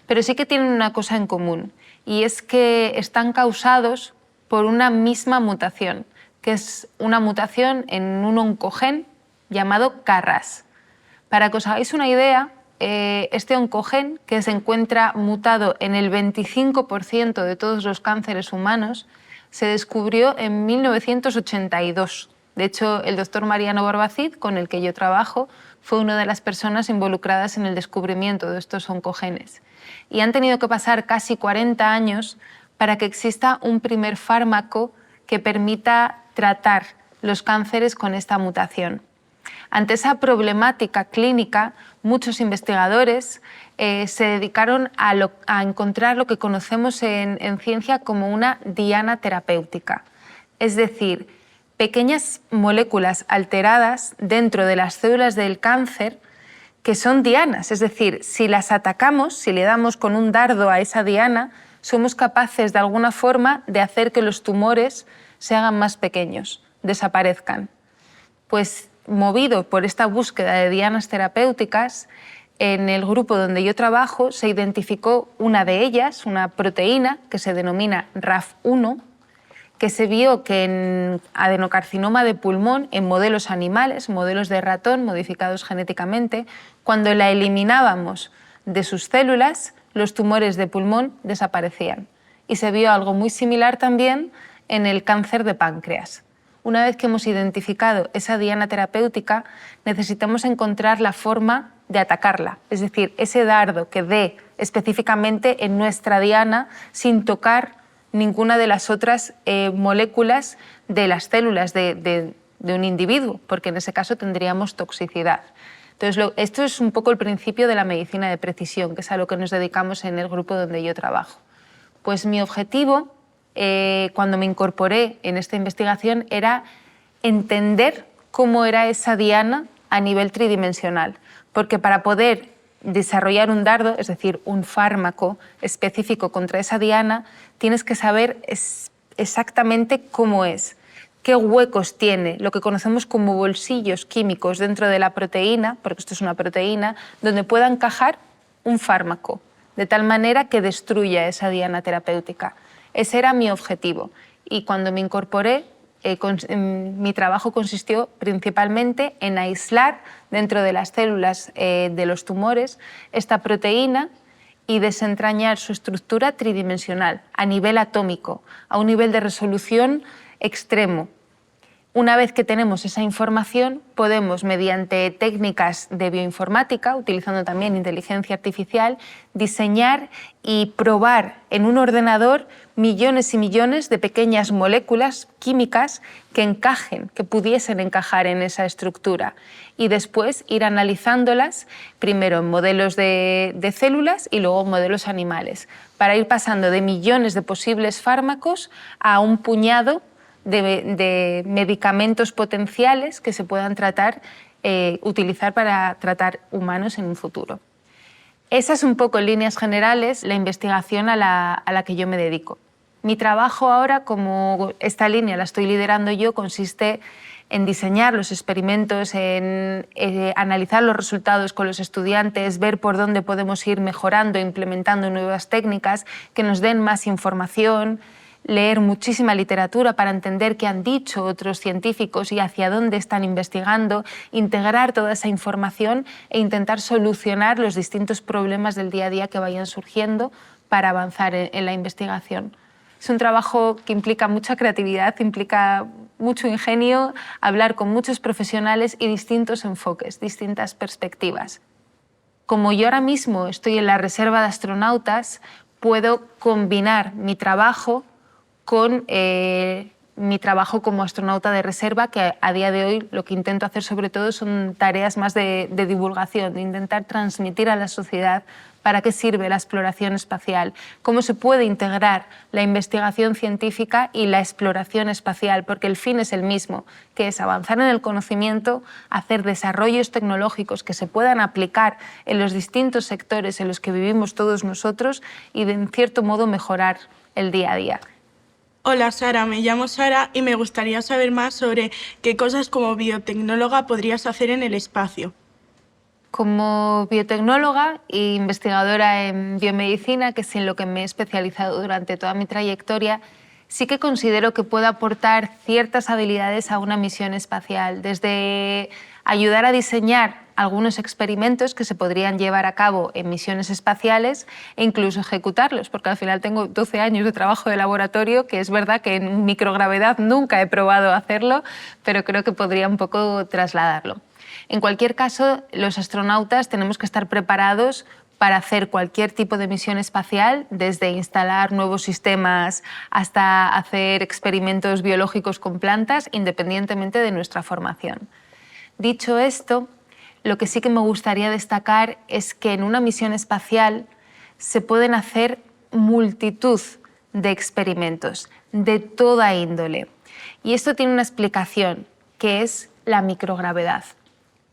pero sí que tienen una cosa en común, y es que están causados por una misma mutación, que es una mutación en un oncogen llamado KRAS. Para que os hagáis una idea, este oncogen, que se encuentra mutado en el 25% de todos los cánceres humanos, se descubrió en 1982. De hecho, el doctor Mariano Barbacid, con el que yo trabajo, fue una de las personas involucradas en el descubrimiento de estos oncogenes. Y han tenido que pasar casi 40 años para que exista un primer fármaco que permita tratar los cánceres con esta mutación. Ante esa problemática clínica, muchos investigadores se dedicaron a encontrar lo que conocemos en ciencia como una diana terapéutica, es decir, pequeñas moléculas alteradas dentro de las células del cáncer que son dianas, es decir, si las atacamos, si le damos con un dardo a esa diana, somos capaces de alguna forma de hacer que los tumores se hagan más pequeños, desaparezcan. Pues movido por esta búsqueda de dianas terapéuticas, en el grupo donde yo trabajo se identificó una de ellas, una proteína que se denomina RAF1, que se vio que en adenocarcinoma de pulmón, en modelos animales, modelos de ratón modificados genéticamente, cuando la eliminábamos de sus células, los tumores de pulmón desaparecían. Y se vio algo muy similar también en el cáncer de páncreas. Una vez que hemos identificado esa diana terapéutica, necesitamos encontrar la forma de atacarla. Es decir, ese dardo que dé específicamente en nuestra diana sin tocar ninguna de las otras moléculas de las células de un individuo, porque en ese caso tendríamos toxicidad. Entonces, esto es un poco el principio de la medicina de precisión, que es a lo que nos dedicamos en el grupo donde yo trabajo. Pues mi objetivo, cuando me incorporé en esta investigación, era entender cómo era esa diana a nivel tridimensional, porque para poder desarrollar un dardo, es decir, un fármaco específico contra esa diana, tienes que saber exactamente cómo es, qué huecos tiene, lo que conocemos como bolsillos químicos dentro de la proteína, porque esto es una proteína, donde pueda encajar un fármaco, de tal manera que destruya esa diana terapéutica. Ese era mi objetivo. Y cuando me incorporé, mi trabajo consistió principalmente en aislar dentro de las células de los tumores esta proteína y desentrañar su estructura tridimensional a nivel atómico, a un nivel de resolución extremo. Una vez que tenemos esa información, podemos, mediante técnicas de bioinformática, utilizando también inteligencia artificial, diseñar y probar en un ordenador millones y millones de pequeñas moléculas químicas que encajen, que pudiesen encajar en esa estructura. Y después ir analizándolas, primero en modelos de células y luego en modelos animales, para ir pasando de millones de posibles fármacos a un puñado de medicamentos potenciales que se puedan utilizar para tratar humanos en un futuro. Esa es un poco, en líneas generales, la investigación a la que yo me dedico. Mi trabajo ahora, como esta línea la estoy liderando yo, consiste en diseñar los experimentos, en analizar los resultados con los estudiantes, ver por dónde podemos ir mejorando, implementando nuevas técnicas que nos den más información, leer muchísima literatura para entender qué han dicho otros científicos y hacia dónde están investigando, integrar toda esa información e intentar solucionar los distintos problemas del día a día que vayan surgiendo para avanzar en la investigación. Es un trabajo que implica mucha creatividad, implica mucho ingenio, hablar con muchos profesionales y distintos enfoques, distintas perspectivas. Como yo ahora mismo estoy en la reserva de astronautas, puedo combinar mi trabajo con mi trabajo como astronauta de reserva, que a día de hoy lo que intento hacer sobre todo son tareas más de divulgación, de intentar transmitir a la sociedad para qué sirve la exploración espacial, cómo se puede integrar la investigación científica y la exploración espacial, porque el fin es el mismo, que es avanzar en el conocimiento, hacer desarrollos tecnológicos que se puedan aplicar en los distintos sectores en los que vivimos todos nosotros y, de en cierto modo, mejorar el día a día. Hola Sara, me llamo Sara y me gustaría saber más sobre qué cosas como biotecnóloga podrías hacer en el espacio. Como biotecnóloga e investigadora en biomedicina, que es en lo que me he especializado durante toda mi trayectoria, sí que considero que puedo aportar ciertas habilidades a una misión espacial, desde ayudar a diseñar algunos experimentos que se podrían llevar a cabo en misiones espaciales e incluso ejecutarlos, porque al final tengo 12 años de trabajo de laboratorio, que es verdad que en microgravedad nunca he probado hacerlo, pero creo que podría un poco trasladarlo. En cualquier caso, los astronautas tenemos que estar preparados para hacer cualquier tipo de misión espacial, desde instalar nuevos sistemas hasta hacer experimentos biológicos con plantas, independientemente de nuestra formación. Dicho esto, lo que sí que me gustaría destacar es que en una misión espacial se pueden hacer multitud de experimentos de toda índole. Y esto tiene una explicación, que es la microgravedad.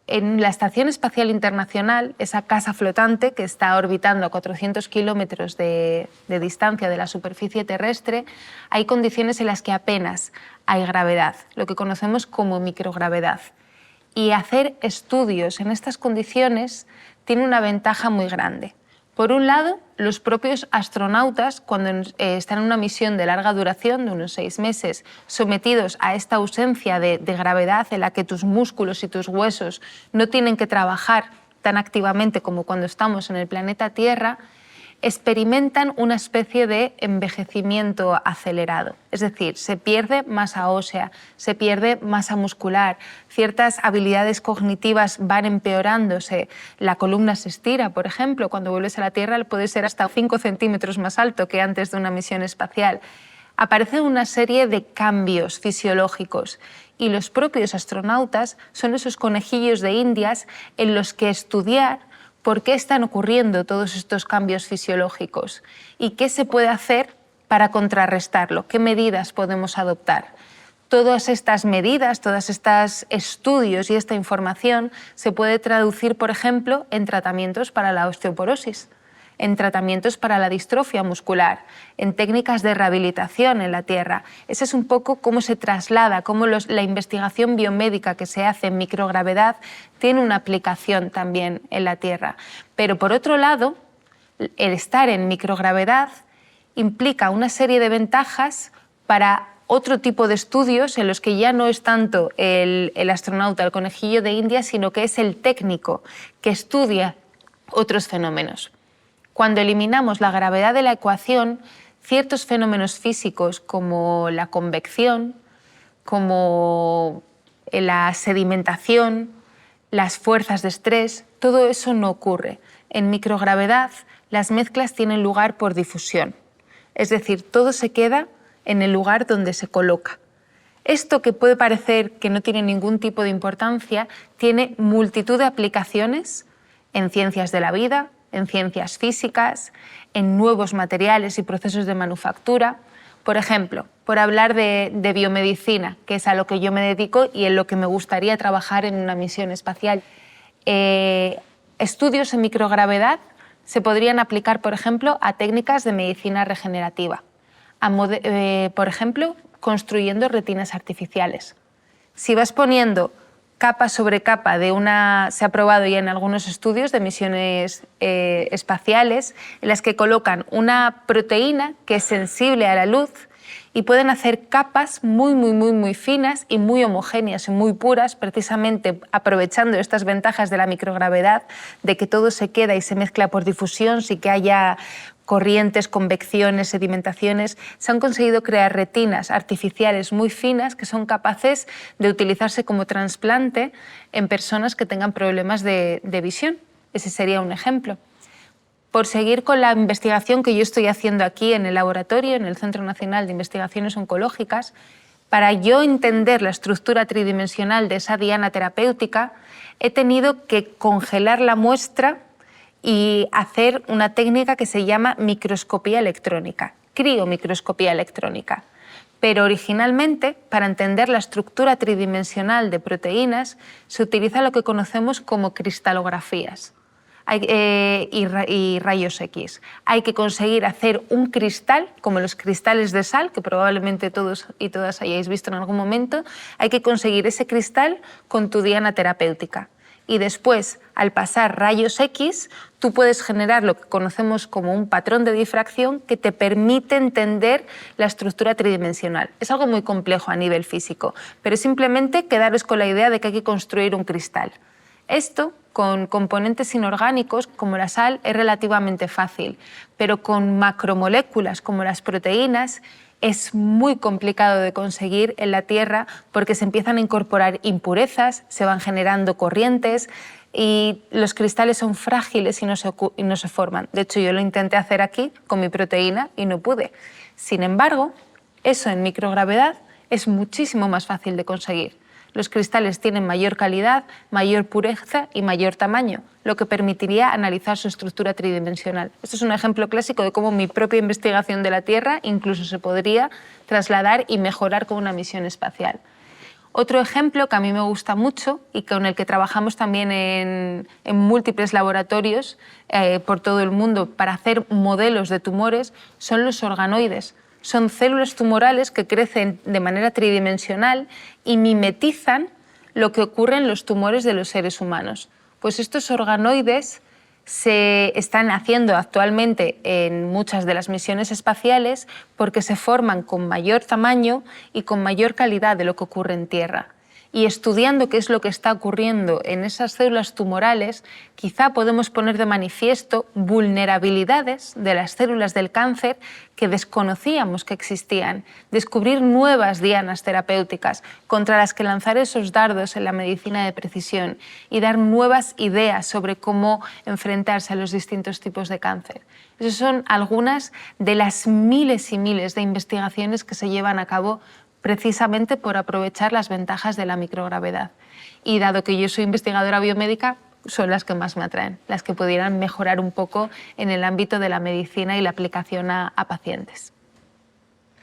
En la Estación Espacial Internacional, esa casa flotante que está orbitando a 400 kilómetros de distancia de la superficie terrestre, hay condiciones en las que apenas hay gravedad, lo que conocemos como microgravedad. Y hacer estudios en estas condiciones tiene una ventaja muy grande. Por un lado, los propios astronautas, cuando están en una misión de larga duración, de unos 6 meses, sometidos a esta ausencia de gravedad en la que tus músculos y tus huesos no tienen que trabajar tan activamente como cuando estamos en el planeta Tierra, experimentan una especie de envejecimiento acelerado. Es decir, se pierde masa ósea, se pierde masa muscular, ciertas habilidades cognitivas van empeorándose, la columna se estira, por ejemplo, cuando vuelves a la Tierra puede ser hasta 5 centímetros más alto que antes de una misión espacial. Aparecen una serie de cambios fisiológicos y los propios astronautas son esos conejillos de Indias en los que estudiar por qué están ocurriendo todos estos cambios fisiológicos y qué se puede hacer para contrarrestarlo, qué medidas podemos adoptar. Todas estas medidas, todos estos estudios y esta información se puede traducir, por ejemplo, en tratamientos para la osteoporosis, en tratamientos para la distrofia muscular, en técnicas de rehabilitación en la Tierra. Ese es un poco cómo se traslada, cómo la investigación biomédica que se hace en microgravedad tiene una aplicación también en la Tierra. Pero por otro lado, el estar en microgravedad implica una serie de ventajas para otro tipo de estudios en los que ya no es tanto el astronauta, el conejillo de India, sino que es el técnico que estudia otros fenómenos. Cuando eliminamos la gravedad de la ecuación, ciertos fenómenos físicos como la convección, como la sedimentación, las fuerzas de estrés, todo eso no ocurre. En microgravedad las mezclas tienen lugar por difusión, es decir, todo se queda en el lugar donde se coloca. Esto, que puede parecer que no tiene ningún tipo de importancia, tiene multitud de aplicaciones en ciencias de la vida, en ciencias físicas, en nuevos materiales y procesos de manufactura. Por ejemplo, por hablar de biomedicina, que es a lo que yo me dedico y en lo que me gustaría trabajar en una misión espacial. Estudios en microgravedad se podrían aplicar, por ejemplo, a técnicas de medicina regenerativa, por ejemplo, construyendo retinas artificiales. Si vas poniendo capa sobre capa se ha probado ya en algunos estudios de misiones espaciales en las que colocan una proteína que es sensible a la luz y pueden hacer capas muy finas y muy homogéneas y muy puras, precisamente aprovechando estas ventajas de la microgravedad, de que todo se queda y se mezcla por difusión sin que haya corrientes, convecciones, sedimentaciones. Se han conseguido crear retinas artificiales muy finas que son capaces de utilizarse como trasplante en personas que tengan problemas de visión. Ese sería un ejemplo. Por seguir con la investigación que yo estoy haciendo aquí en el laboratorio, en el Centro Nacional de Investigaciones Oncológicas, para yo entender la estructura tridimensional de esa diana terapéutica, he tenido que congelar la muestra y hacer una técnica que se llama microscopía electrónica, criomicroscopía electrónica. Pero originalmente, para entender la estructura tridimensional de proteínas, se utiliza lo que conocemos como cristalografías y rayos X. Hay que conseguir hacer un cristal, como los cristales de sal, que probablemente todos y todas hayáis visto en algún momento. Hay que conseguir ese cristal con tu diana terapéutica. Y después, al pasar rayos X, tú puedes generar lo que conocemos como un patrón de difracción que te permite entender la estructura tridimensional. Es algo muy complejo a nivel físico, pero simplemente quedaros con la idea de que hay que construir un cristal. Esto, con componentes inorgánicos como la sal, es relativamente fácil, pero con macromoléculas como las proteínas es muy complicado de conseguir en la Tierra porque se empiezan a incorporar impurezas, se van generando corrientes y los cristales son frágiles y no se forman. De hecho, yo lo intenté hacer aquí con mi proteína y no pude. Sin embargo, eso en microgravedad es muchísimo más fácil de conseguir. Los cristales tienen mayor calidad, mayor pureza y mayor tamaño, lo que permitiría analizar su estructura tridimensional. Esto es un ejemplo clásico de cómo mi propia investigación de la Tierra incluso se podría trasladar y mejorar con una misión espacial. Otro ejemplo que a mí me gusta mucho y con el que trabajamos también en múltiples laboratorios por todo el mundo para hacer modelos de tumores son los organoides. Son células tumorales que crecen de manera tridimensional y mimetizan lo que ocurre en los tumores de los seres humanos. Pues estos organoides se están haciendo actualmente en muchas de las misiones espaciales porque se forman con mayor tamaño y con mayor calidad de lo que ocurre en Tierra. y estudiando qué es lo que está ocurriendo en esas células tumorales, quizá podemos poner de manifiesto vulnerabilidades de las células del cáncer que desconocíamos que existían, descubrir nuevas dianas terapéuticas contra las que lanzar esos dardos en la medicina de precisión y dar nuevas ideas sobre cómo enfrentarse a los distintos tipos de cáncer. Esas son algunas de las miles y miles de investigaciones que se llevan a cabo precisamente por aprovechar las ventajas de la microgravedad. Y dado que yo soy investigadora biomédica, son las que más me atraen, las que pudieran mejorar un poco en el ámbito de la medicina y la aplicación a pacientes.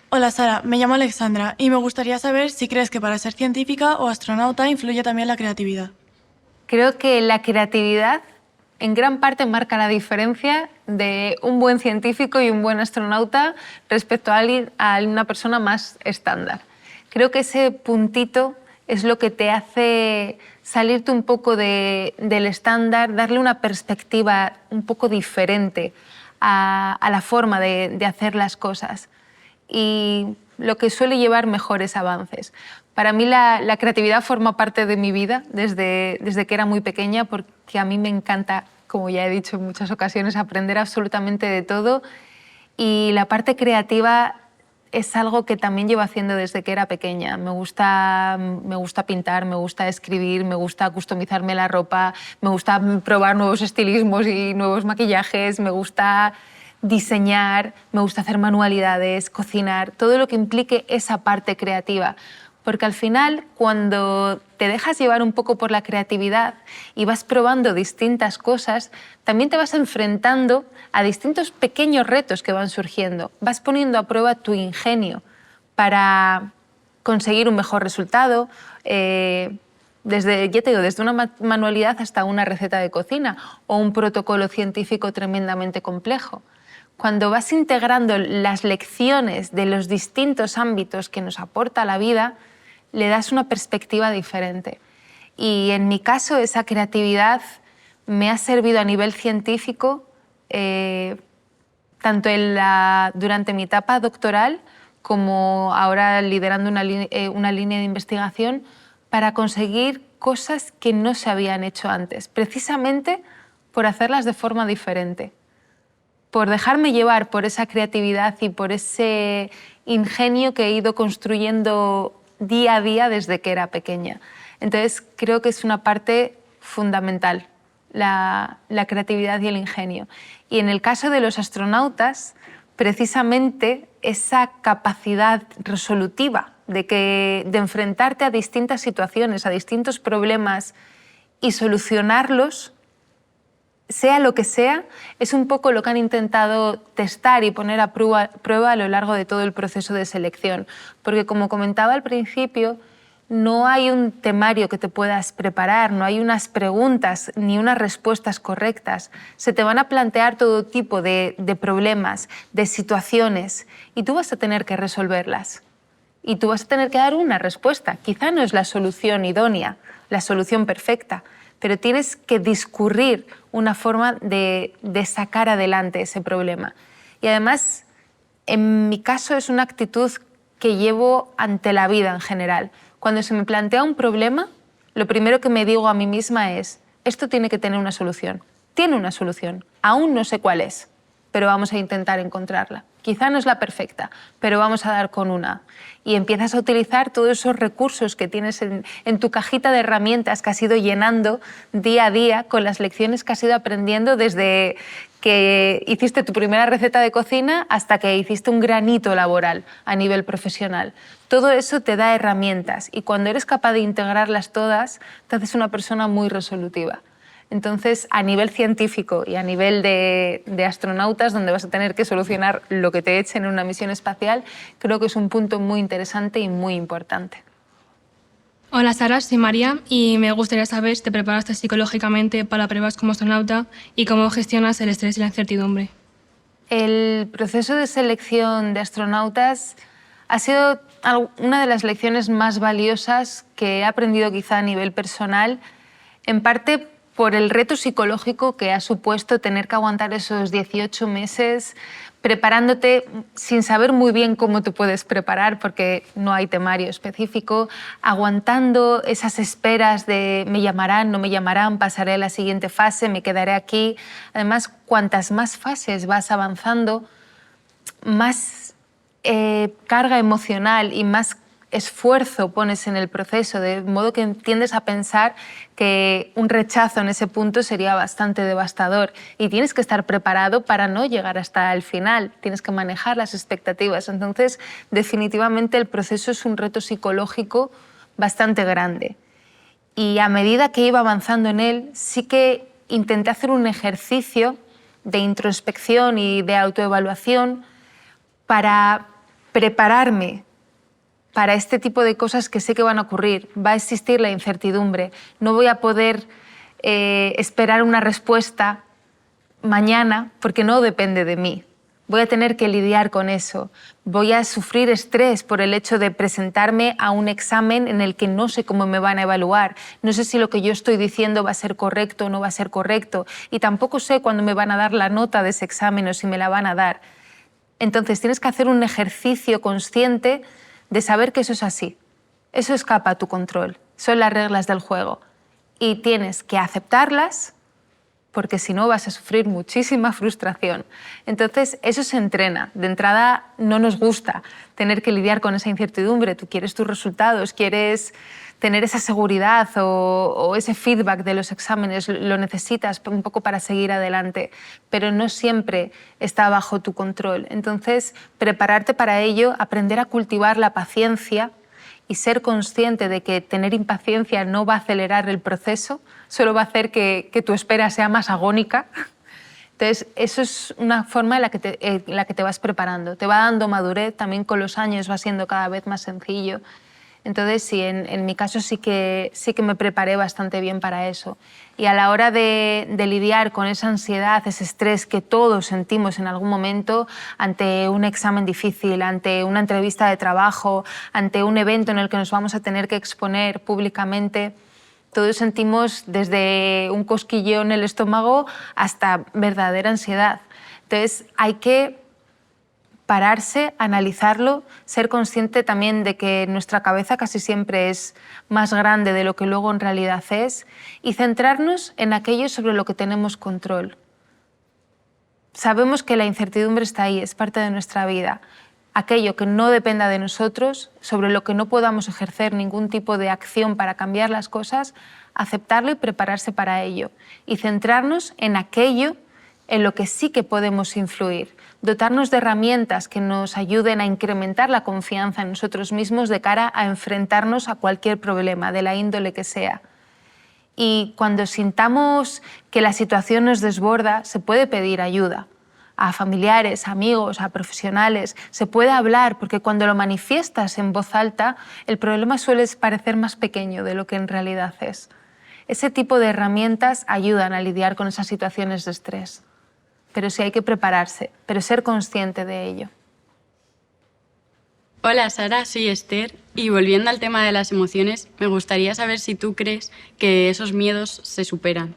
Hola Sara, me llamo Alexandra y me gustaría saber si crees que para ser científica o astronauta influye también la creatividad. Creo que la creatividad en gran parte marca la diferencia de un buen científico y un buen astronauta respecto a una persona más estándar. Creo que ese puntito es lo que te hace salirte un poco del estándar, darle una perspectiva un poco diferente a la forma de hacer las cosas y lo que suele llevar mejores avances. Para mí la creatividad forma parte de mi vida desde que era muy pequeña, porque a mí me encanta, como ya he dicho en muchas ocasiones, aprender absolutamente de todo, y la parte creativa es algo que también llevo haciendo desde que era pequeña. Me gusta pintar, me gusta escribir, me gusta customizarme la ropa, me gusta probar nuevos estilismos y nuevos maquillajes, me gusta diseñar, me gusta hacer manualidades, cocinar, todo lo que implique esa parte creativa. Porque al final, cuando te dejas llevar un poco por la creatividad y vas probando distintas cosas, también te vas enfrentando a distintos pequeños retos que van surgiendo. Vas poniendo a prueba tu ingenio para conseguir un mejor resultado, desde una manualidad hasta una receta de cocina o un protocolo científico tremendamente complejo. Cuando vas integrando las lecciones de los distintos ámbitos que nos aporta la vida, le das una perspectiva diferente. Y en mi caso, esa creatividad me ha servido a nivel científico, tanto durante mi etapa doctoral como ahora liderando una línea de investigación, para conseguir cosas que no se habían hecho antes, precisamente por hacerlas de forma diferente, por dejarme llevar por esa creatividad y por ese ingenio que he ido construyendo día a día desde que era pequeña. Entonces creo que es una parte fundamental, la creatividad y el ingenio. Y en el caso de los astronautas, precisamente esa capacidad resolutiva de enfrentarte a distintas situaciones, a distintos problemas y solucionarlos, sea lo que sea, es un poco lo que han intentado testar y poner a prueba a lo largo de todo el proceso de selección. Porque, como comentaba al principio, no hay un temario que te puedas preparar, no hay unas preguntas ni unas respuestas correctas. Se te van a plantear todo tipo de problemas, de situaciones, y tú vas a tener que resolverlas. Y tú vas a tener que dar una respuesta. Quizá no es la solución idónea, la solución perfecta, pero tienes que discurrir una forma de sacar adelante ese problema. Y además, en mi caso, es una actitud que llevo ante la vida en general. Cuando se me plantea un problema, lo primero que me digo a mí misma es: esto tiene que tener una solución. Tiene una solución. Aún no sé cuál es, pero vamos a intentar encontrarla. Quizá no es la perfecta, pero vamos a dar con una. Y empiezas a utilizar todos esos recursos que tienes en tu cajita de herramientas que has ido llenando día a día con las lecciones que has ido aprendiendo desde que hiciste tu primera receta de cocina hasta que hiciste un gran hito laboral a nivel profesional. Todo eso te da herramientas y cuando eres capaz de integrarlas todas, te haces una persona muy resolutiva. Entonces, a nivel científico y a nivel de astronautas, donde vas a tener que solucionar lo que te echen en una misión espacial, creo que es un punto muy interesante y muy importante. Hola Sara, soy María y me gustaría saber si te preparaste psicológicamente para pruebas como astronauta y cómo gestionas el estrés y la incertidumbre. El proceso de selección de astronautas ha sido una de las lecciones más valiosas que he aprendido quizá a nivel personal, en parte por el reto psicológico que ha supuesto tener que aguantar esos 18 meses preparándote sin saber muy bien cómo te puedes preparar porque no hay temario específico, aguantando esas esperas de me llamarán, no me llamarán, pasaré a la siguiente fase, me quedaré aquí. Además, cuantas más fases vas avanzando, más carga emocional y más esfuerzo pones en el proceso, de modo que tiendes a pensar que un rechazo en ese punto sería bastante devastador y tienes que estar preparado para no llegar hasta el final, tienes que manejar las expectativas. Entonces, definitivamente el proceso es un reto psicológico bastante grande. Y a medida que iba avanzando en él, sí que intenté hacer un ejercicio de introspección y de autoevaluación para prepararme para este tipo de cosas que sé que van a ocurrir. Va a existir la incertidumbre. No voy a poder esperar una respuesta mañana porque no depende de mí. Voy a tener que lidiar con eso. Voy a sufrir estrés por el hecho de presentarme a un examen en el que no sé cómo me van a evaluar. No sé si lo que yo estoy diciendo va a ser correcto o no va a ser correcto. Y tampoco sé cuándo me van a dar la nota de ese examen o si me la van a dar. Entonces tienes que hacer un ejercicio consciente de saber que eso es así. Eso escapa a tu control. Son las reglas del juego. Y tienes que aceptarlas porque si no vas a sufrir muchísima frustración. Entonces eso se entrena. De entrada no nos gusta tener que lidiar con esa incertidumbre. Tú quieres tus resultados, quieres tener esa seguridad o ese feedback de los exámenes, lo necesitas un poco para seguir adelante, pero no siempre está bajo tu control. Entonces, prepararte para ello, aprender a cultivar la paciencia y ser consciente de que tener impaciencia no va a acelerar el proceso, solo va a hacer que tu espera sea más agónica. Entonces, eso es una forma en la que te vas preparando. Te va dando madurez, también con los años va siendo cada vez más sencillo. Entonces, sí, en mi caso sí que me preparé bastante bien para eso. Y a la hora de lidiar con esa ansiedad, ese estrés que todos sentimos en algún momento ante un examen difícil, ante una entrevista de trabajo, ante un evento en el que nos vamos a tener que exponer públicamente, todos sentimos desde un cosquilleo en el estómago hasta verdadera ansiedad. Entonces, hay que pararse, analizarlo, ser consciente también de que nuestra cabeza casi siempre es más grande de lo que luego en realidad es y centrarnos en aquello sobre lo que tenemos control. Sabemos que la incertidumbre está ahí, es parte de nuestra vida. Aquello que no dependa de nosotros, sobre lo que no podamos ejercer ningún tipo de acción para cambiar las cosas, aceptarlo y prepararse para ello. Y centrarnos en aquello en lo que sí que podemos influir. Dotarnos de herramientas que nos ayuden a incrementar la confianza en nosotros mismos de cara a enfrentarnos a cualquier problema, de la índole que sea. Y cuando sintamos que la situación nos desborda, se puede pedir ayuda a familiares, amigos, a profesionales. Se puede hablar, porque cuando lo manifiestas en voz alta, el problema suele parecer más pequeño de lo que en realidad es. Ese tipo de herramientas ayudan a lidiar con esas situaciones de estrés. Pero sí hay que prepararse, pero ser consciente de ello. Hola Sara, soy Esther y volviendo al tema de las emociones, me gustaría saber si tú crees que esos miedos se superan.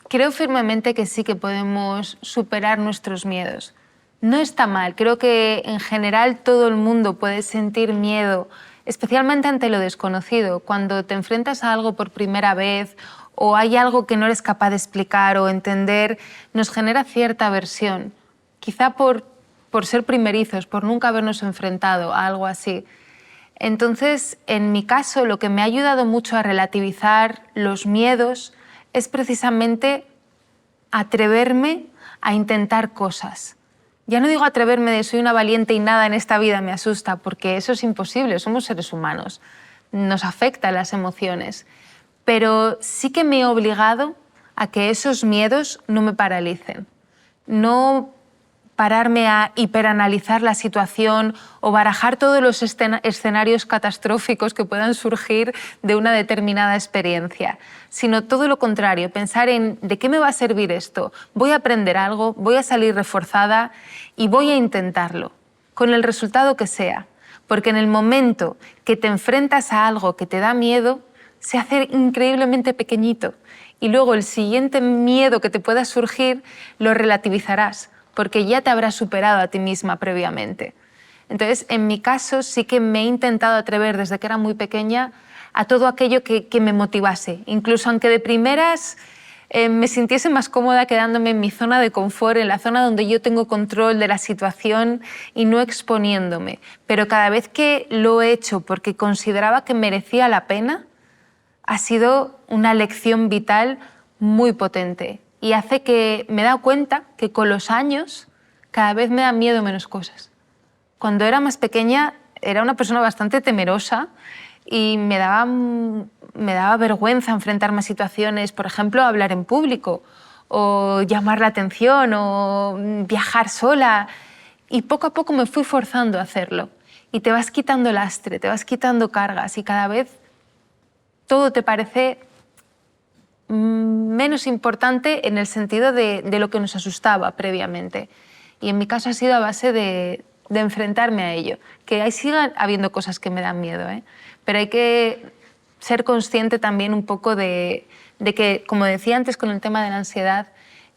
Creo firmemente que sí que podemos superar nuestros miedos. No está mal, creo que en general todo el mundo puede sentir miedo, especialmente ante lo desconocido, cuando te enfrentas a algo por primera vez o hay algo que no eres capaz de explicar o entender, nos genera cierta aversión, quizá por ser primerizos, por nunca habernos enfrentado a algo así. Entonces, en mi caso, lo que me ha ayudado mucho a relativizar los miedos es precisamente atreverme a intentar cosas. Ya no digo atreverme de soy una valiente y nada en esta vida me asusta, porque eso es imposible, somos seres humanos, nos afectan las emociones. Pero sí que me he obligado a que esos miedos no me paralicen. No pararme a hiperanalizar la situación o barajar todos los escenarios catastróficos que puedan surgir de una determinada experiencia, sino todo lo contrario, pensar en ¿de qué me va a servir esto? Voy a aprender algo, voy a salir reforzada y voy a intentarlo, con el resultado que sea. Porque en el momento que te enfrentas a algo que te da miedo, se hace increíblemente pequeñito y luego el siguiente miedo que te pueda surgir lo relativizarás porque ya te habrás superado a ti misma previamente. Entonces, en mi caso, sí que me he intentado atrever desde que era muy pequeña a todo aquello que me motivase, incluso aunque de primeras me sintiese más cómoda quedándome en mi zona de confort, en la zona donde yo tengo control de la situación y no exponiéndome. Pero cada vez que lo he hecho porque consideraba que merecía la pena, ha sido una lección vital muy potente y hace que me he dado cuenta que con los años cada vez me dan miedo menos cosas. Cuando era más pequeña era una persona bastante temerosa y me daba vergüenza enfrentarme a situaciones, por ejemplo, hablar en público o llamar la atención o viajar sola. Y poco a poco me fui forzando a hacerlo. Y te vas quitando lastre, te vas quitando cargas y cada vez todo te parece menos importante en el sentido de lo que nos asustaba previamente. Y en mi caso ha sido a base de enfrentarme a ello. Que ahí sigan habiendo cosas que me dan miedo, ¿eh? Pero hay que ser consciente también un poco de que, como decía antes con el tema de la ansiedad,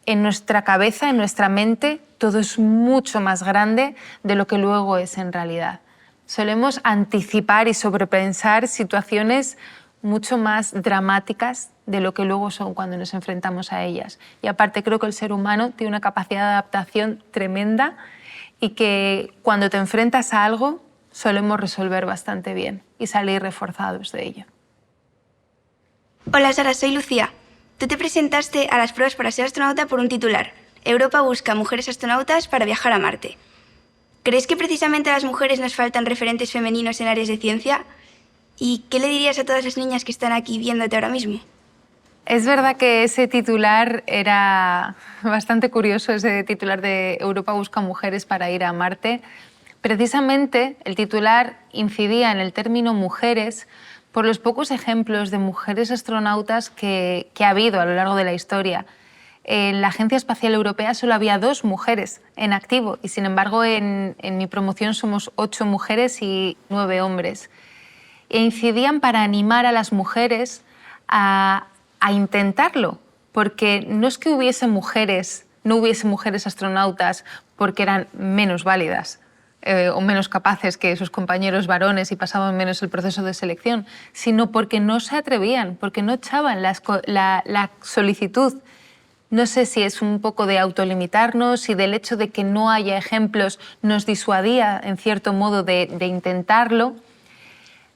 en nuestra cabeza, en nuestra mente, todo es mucho más grande de lo que luego es en realidad. Solemos anticipar y sobrepensar situaciones mucho más dramáticas de lo que luego son cuando nos enfrentamos a ellas. Y aparte creo que el ser humano tiene una capacidad de adaptación tremenda y que cuando te enfrentas a algo solemos resolver bastante bien y salir reforzados de ello. Hola Sara, soy Lucía. Tú te presentaste a las pruebas para ser astronauta por un titular: Europa busca mujeres astronautas para viajar a Marte. ¿Crees que precisamente a las mujeres nos faltan referentes femeninos en áreas de ciencia? ¿Y qué le dirías a todas las niñas que están aquí viéndote ahora mismo? Es verdad que ese titular era bastante curioso, ese titular de Europa busca mujeres para ir a Marte. Precisamente el titular incidía en el término mujeres por los pocos ejemplos de mujeres astronautas que ha habido a lo largo de la historia. En la Agencia Espacial Europea solo había 2 mujeres en activo y, sin embargo, en mi promoción somos 8 mujeres y 9 hombres. E incidían para animar a las mujeres a intentarlo, porque no es que no hubiese mujeres astronautas porque eran menos válidas o menos capaces que sus compañeros varones y pasaban menos el proceso de selección, sino porque no se atrevían, porque no echaban la solicitud. No sé si es un poco de autolimitarnos, si del hecho de que no haya ejemplos nos disuadía en cierto modo de intentarlo.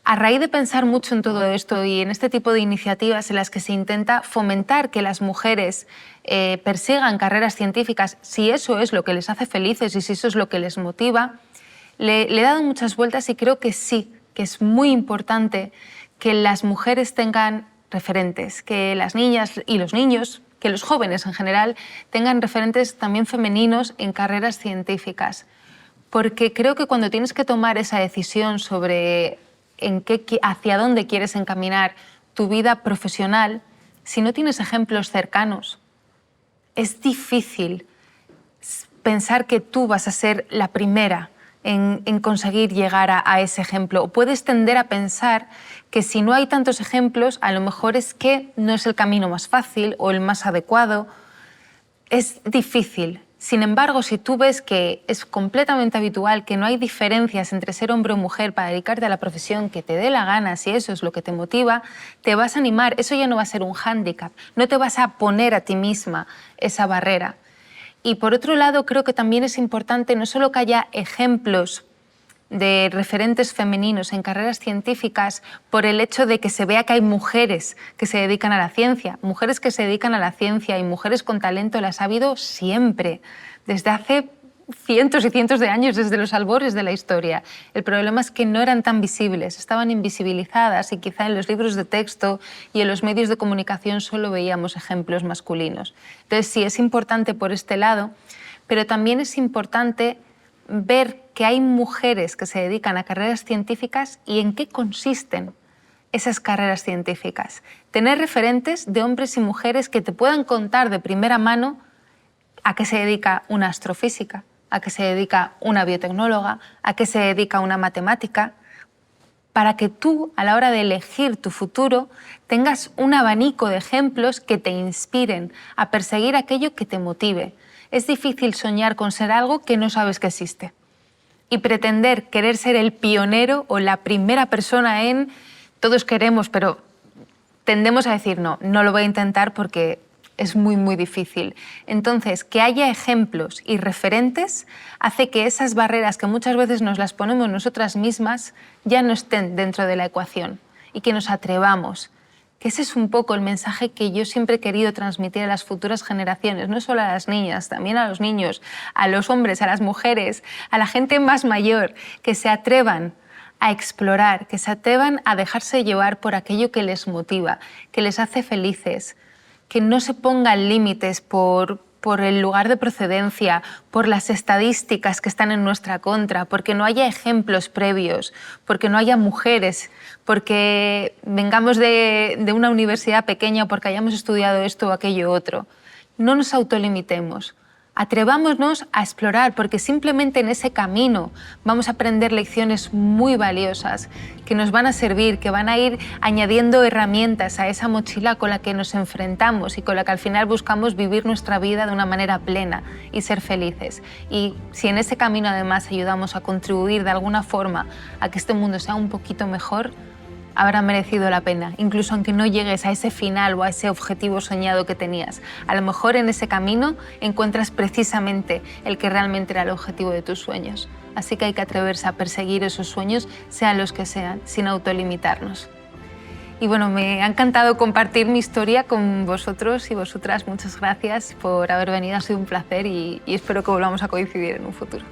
A raíz de pensar mucho en todo esto y en este tipo de iniciativas en las que se intenta fomentar que las mujeres persigan carreras científicas, si eso es lo que les hace felices y si eso es lo que les motiva, le he dado muchas vueltas y creo que sí, que es muy importante que las mujeres tengan referentes, que las niñas y los niños, que los jóvenes en general, tengan referentes también femeninos en carreras científicas. Porque creo que cuando tienes que tomar esa decisión sobre hacia dónde quieres encaminar tu vida profesional, si no tienes ejemplos cercanos, es difícil pensar que tú vas a ser la primera en conseguir llegar a ese ejemplo. O puedes tender a pensar que si no hay tantos ejemplos, a lo mejor es que no es el camino más fácil o el más adecuado. Es difícil. Sin embargo, si tú ves que es completamente habitual, que no hay diferencias entre ser hombre o mujer para dedicarte a la profesión que te dé la gana, si eso es lo que te motiva, te vas a animar. Eso ya no va a ser un hándicap. No te vas a poner a ti misma esa barrera. Y por otro lado, creo que también es importante no solo que haya ejemplos de referentes femeninos en carreras científicas por el hecho de que se vea que hay mujeres que se dedican a la ciencia. Mujeres que se dedican a la ciencia y mujeres con talento las ha habido siempre, desde hace cientos y cientos de años, desde los albores de la historia. El problema es que no eran tan visibles, estaban invisibilizadas y quizá en los libros de texto y en los medios de comunicación solo veíamos ejemplos masculinos. Entonces sí, es importante por este lado, pero también es importante ver que hay mujeres que se dedican a carreras científicas y en qué consisten esas carreras científicas. Tener referentes de hombres y mujeres que te puedan contar de primera mano a qué se dedica una astrofísica, a qué se dedica una biotecnóloga, a qué se dedica una matemática, para que tú, a la hora de elegir tu futuro, tengas un abanico de ejemplos que te inspiren a perseguir aquello que te motive. Es difícil soñar con ser algo que no sabes que existe. Y pretender querer ser el pionero o la primera persona en... Todos queremos, pero tendemos a decir no lo voy a intentar porque es muy, muy difícil. Entonces, que haya ejemplos y referentes hace que esas barreras que muchas veces nos las ponemos nosotras mismas ya no estén dentro de la ecuación y que nos atrevamos. Que ese es un poco el mensaje que yo siempre he querido transmitir a las futuras generaciones, no solo a las niñas, también a los niños, a los hombres, a las mujeres, a la gente más mayor, que se atrevan a explorar, que se atrevan a dejarse llevar por aquello que les motiva, que les hace felices, que no se pongan límites por el lugar de procedencia, por las estadísticas que están en nuestra contra, porque no haya ejemplos previos, porque no haya mujeres, porque vengamos de una universidad pequeña o porque hayamos estudiado esto o aquello otro. No nos autolimitemos. Atrevámonos a explorar, porque simplemente en ese camino vamos a aprender lecciones muy valiosas que nos van a servir, que van a ir añadiendo herramientas a esa mochila con la que nos enfrentamos y con la que al final buscamos vivir nuestra vida de una manera plena y ser felices. Y si en ese camino además ayudamos a contribuir de alguna forma a que este mundo sea un poquito mejor, habrá merecido la pena, incluso aunque no llegues a ese final o a ese objetivo soñado que tenías. A lo mejor en ese camino encuentras precisamente el que realmente era el objetivo de tus sueños. Así que hay que atreverse a perseguir esos sueños, sean los que sean, sin autolimitarnos. Y bueno, me ha encantado compartir mi historia con vosotros y vosotras. Muchas gracias por haber venido, ha sido un placer y espero que volvamos a coincidir en un futuro.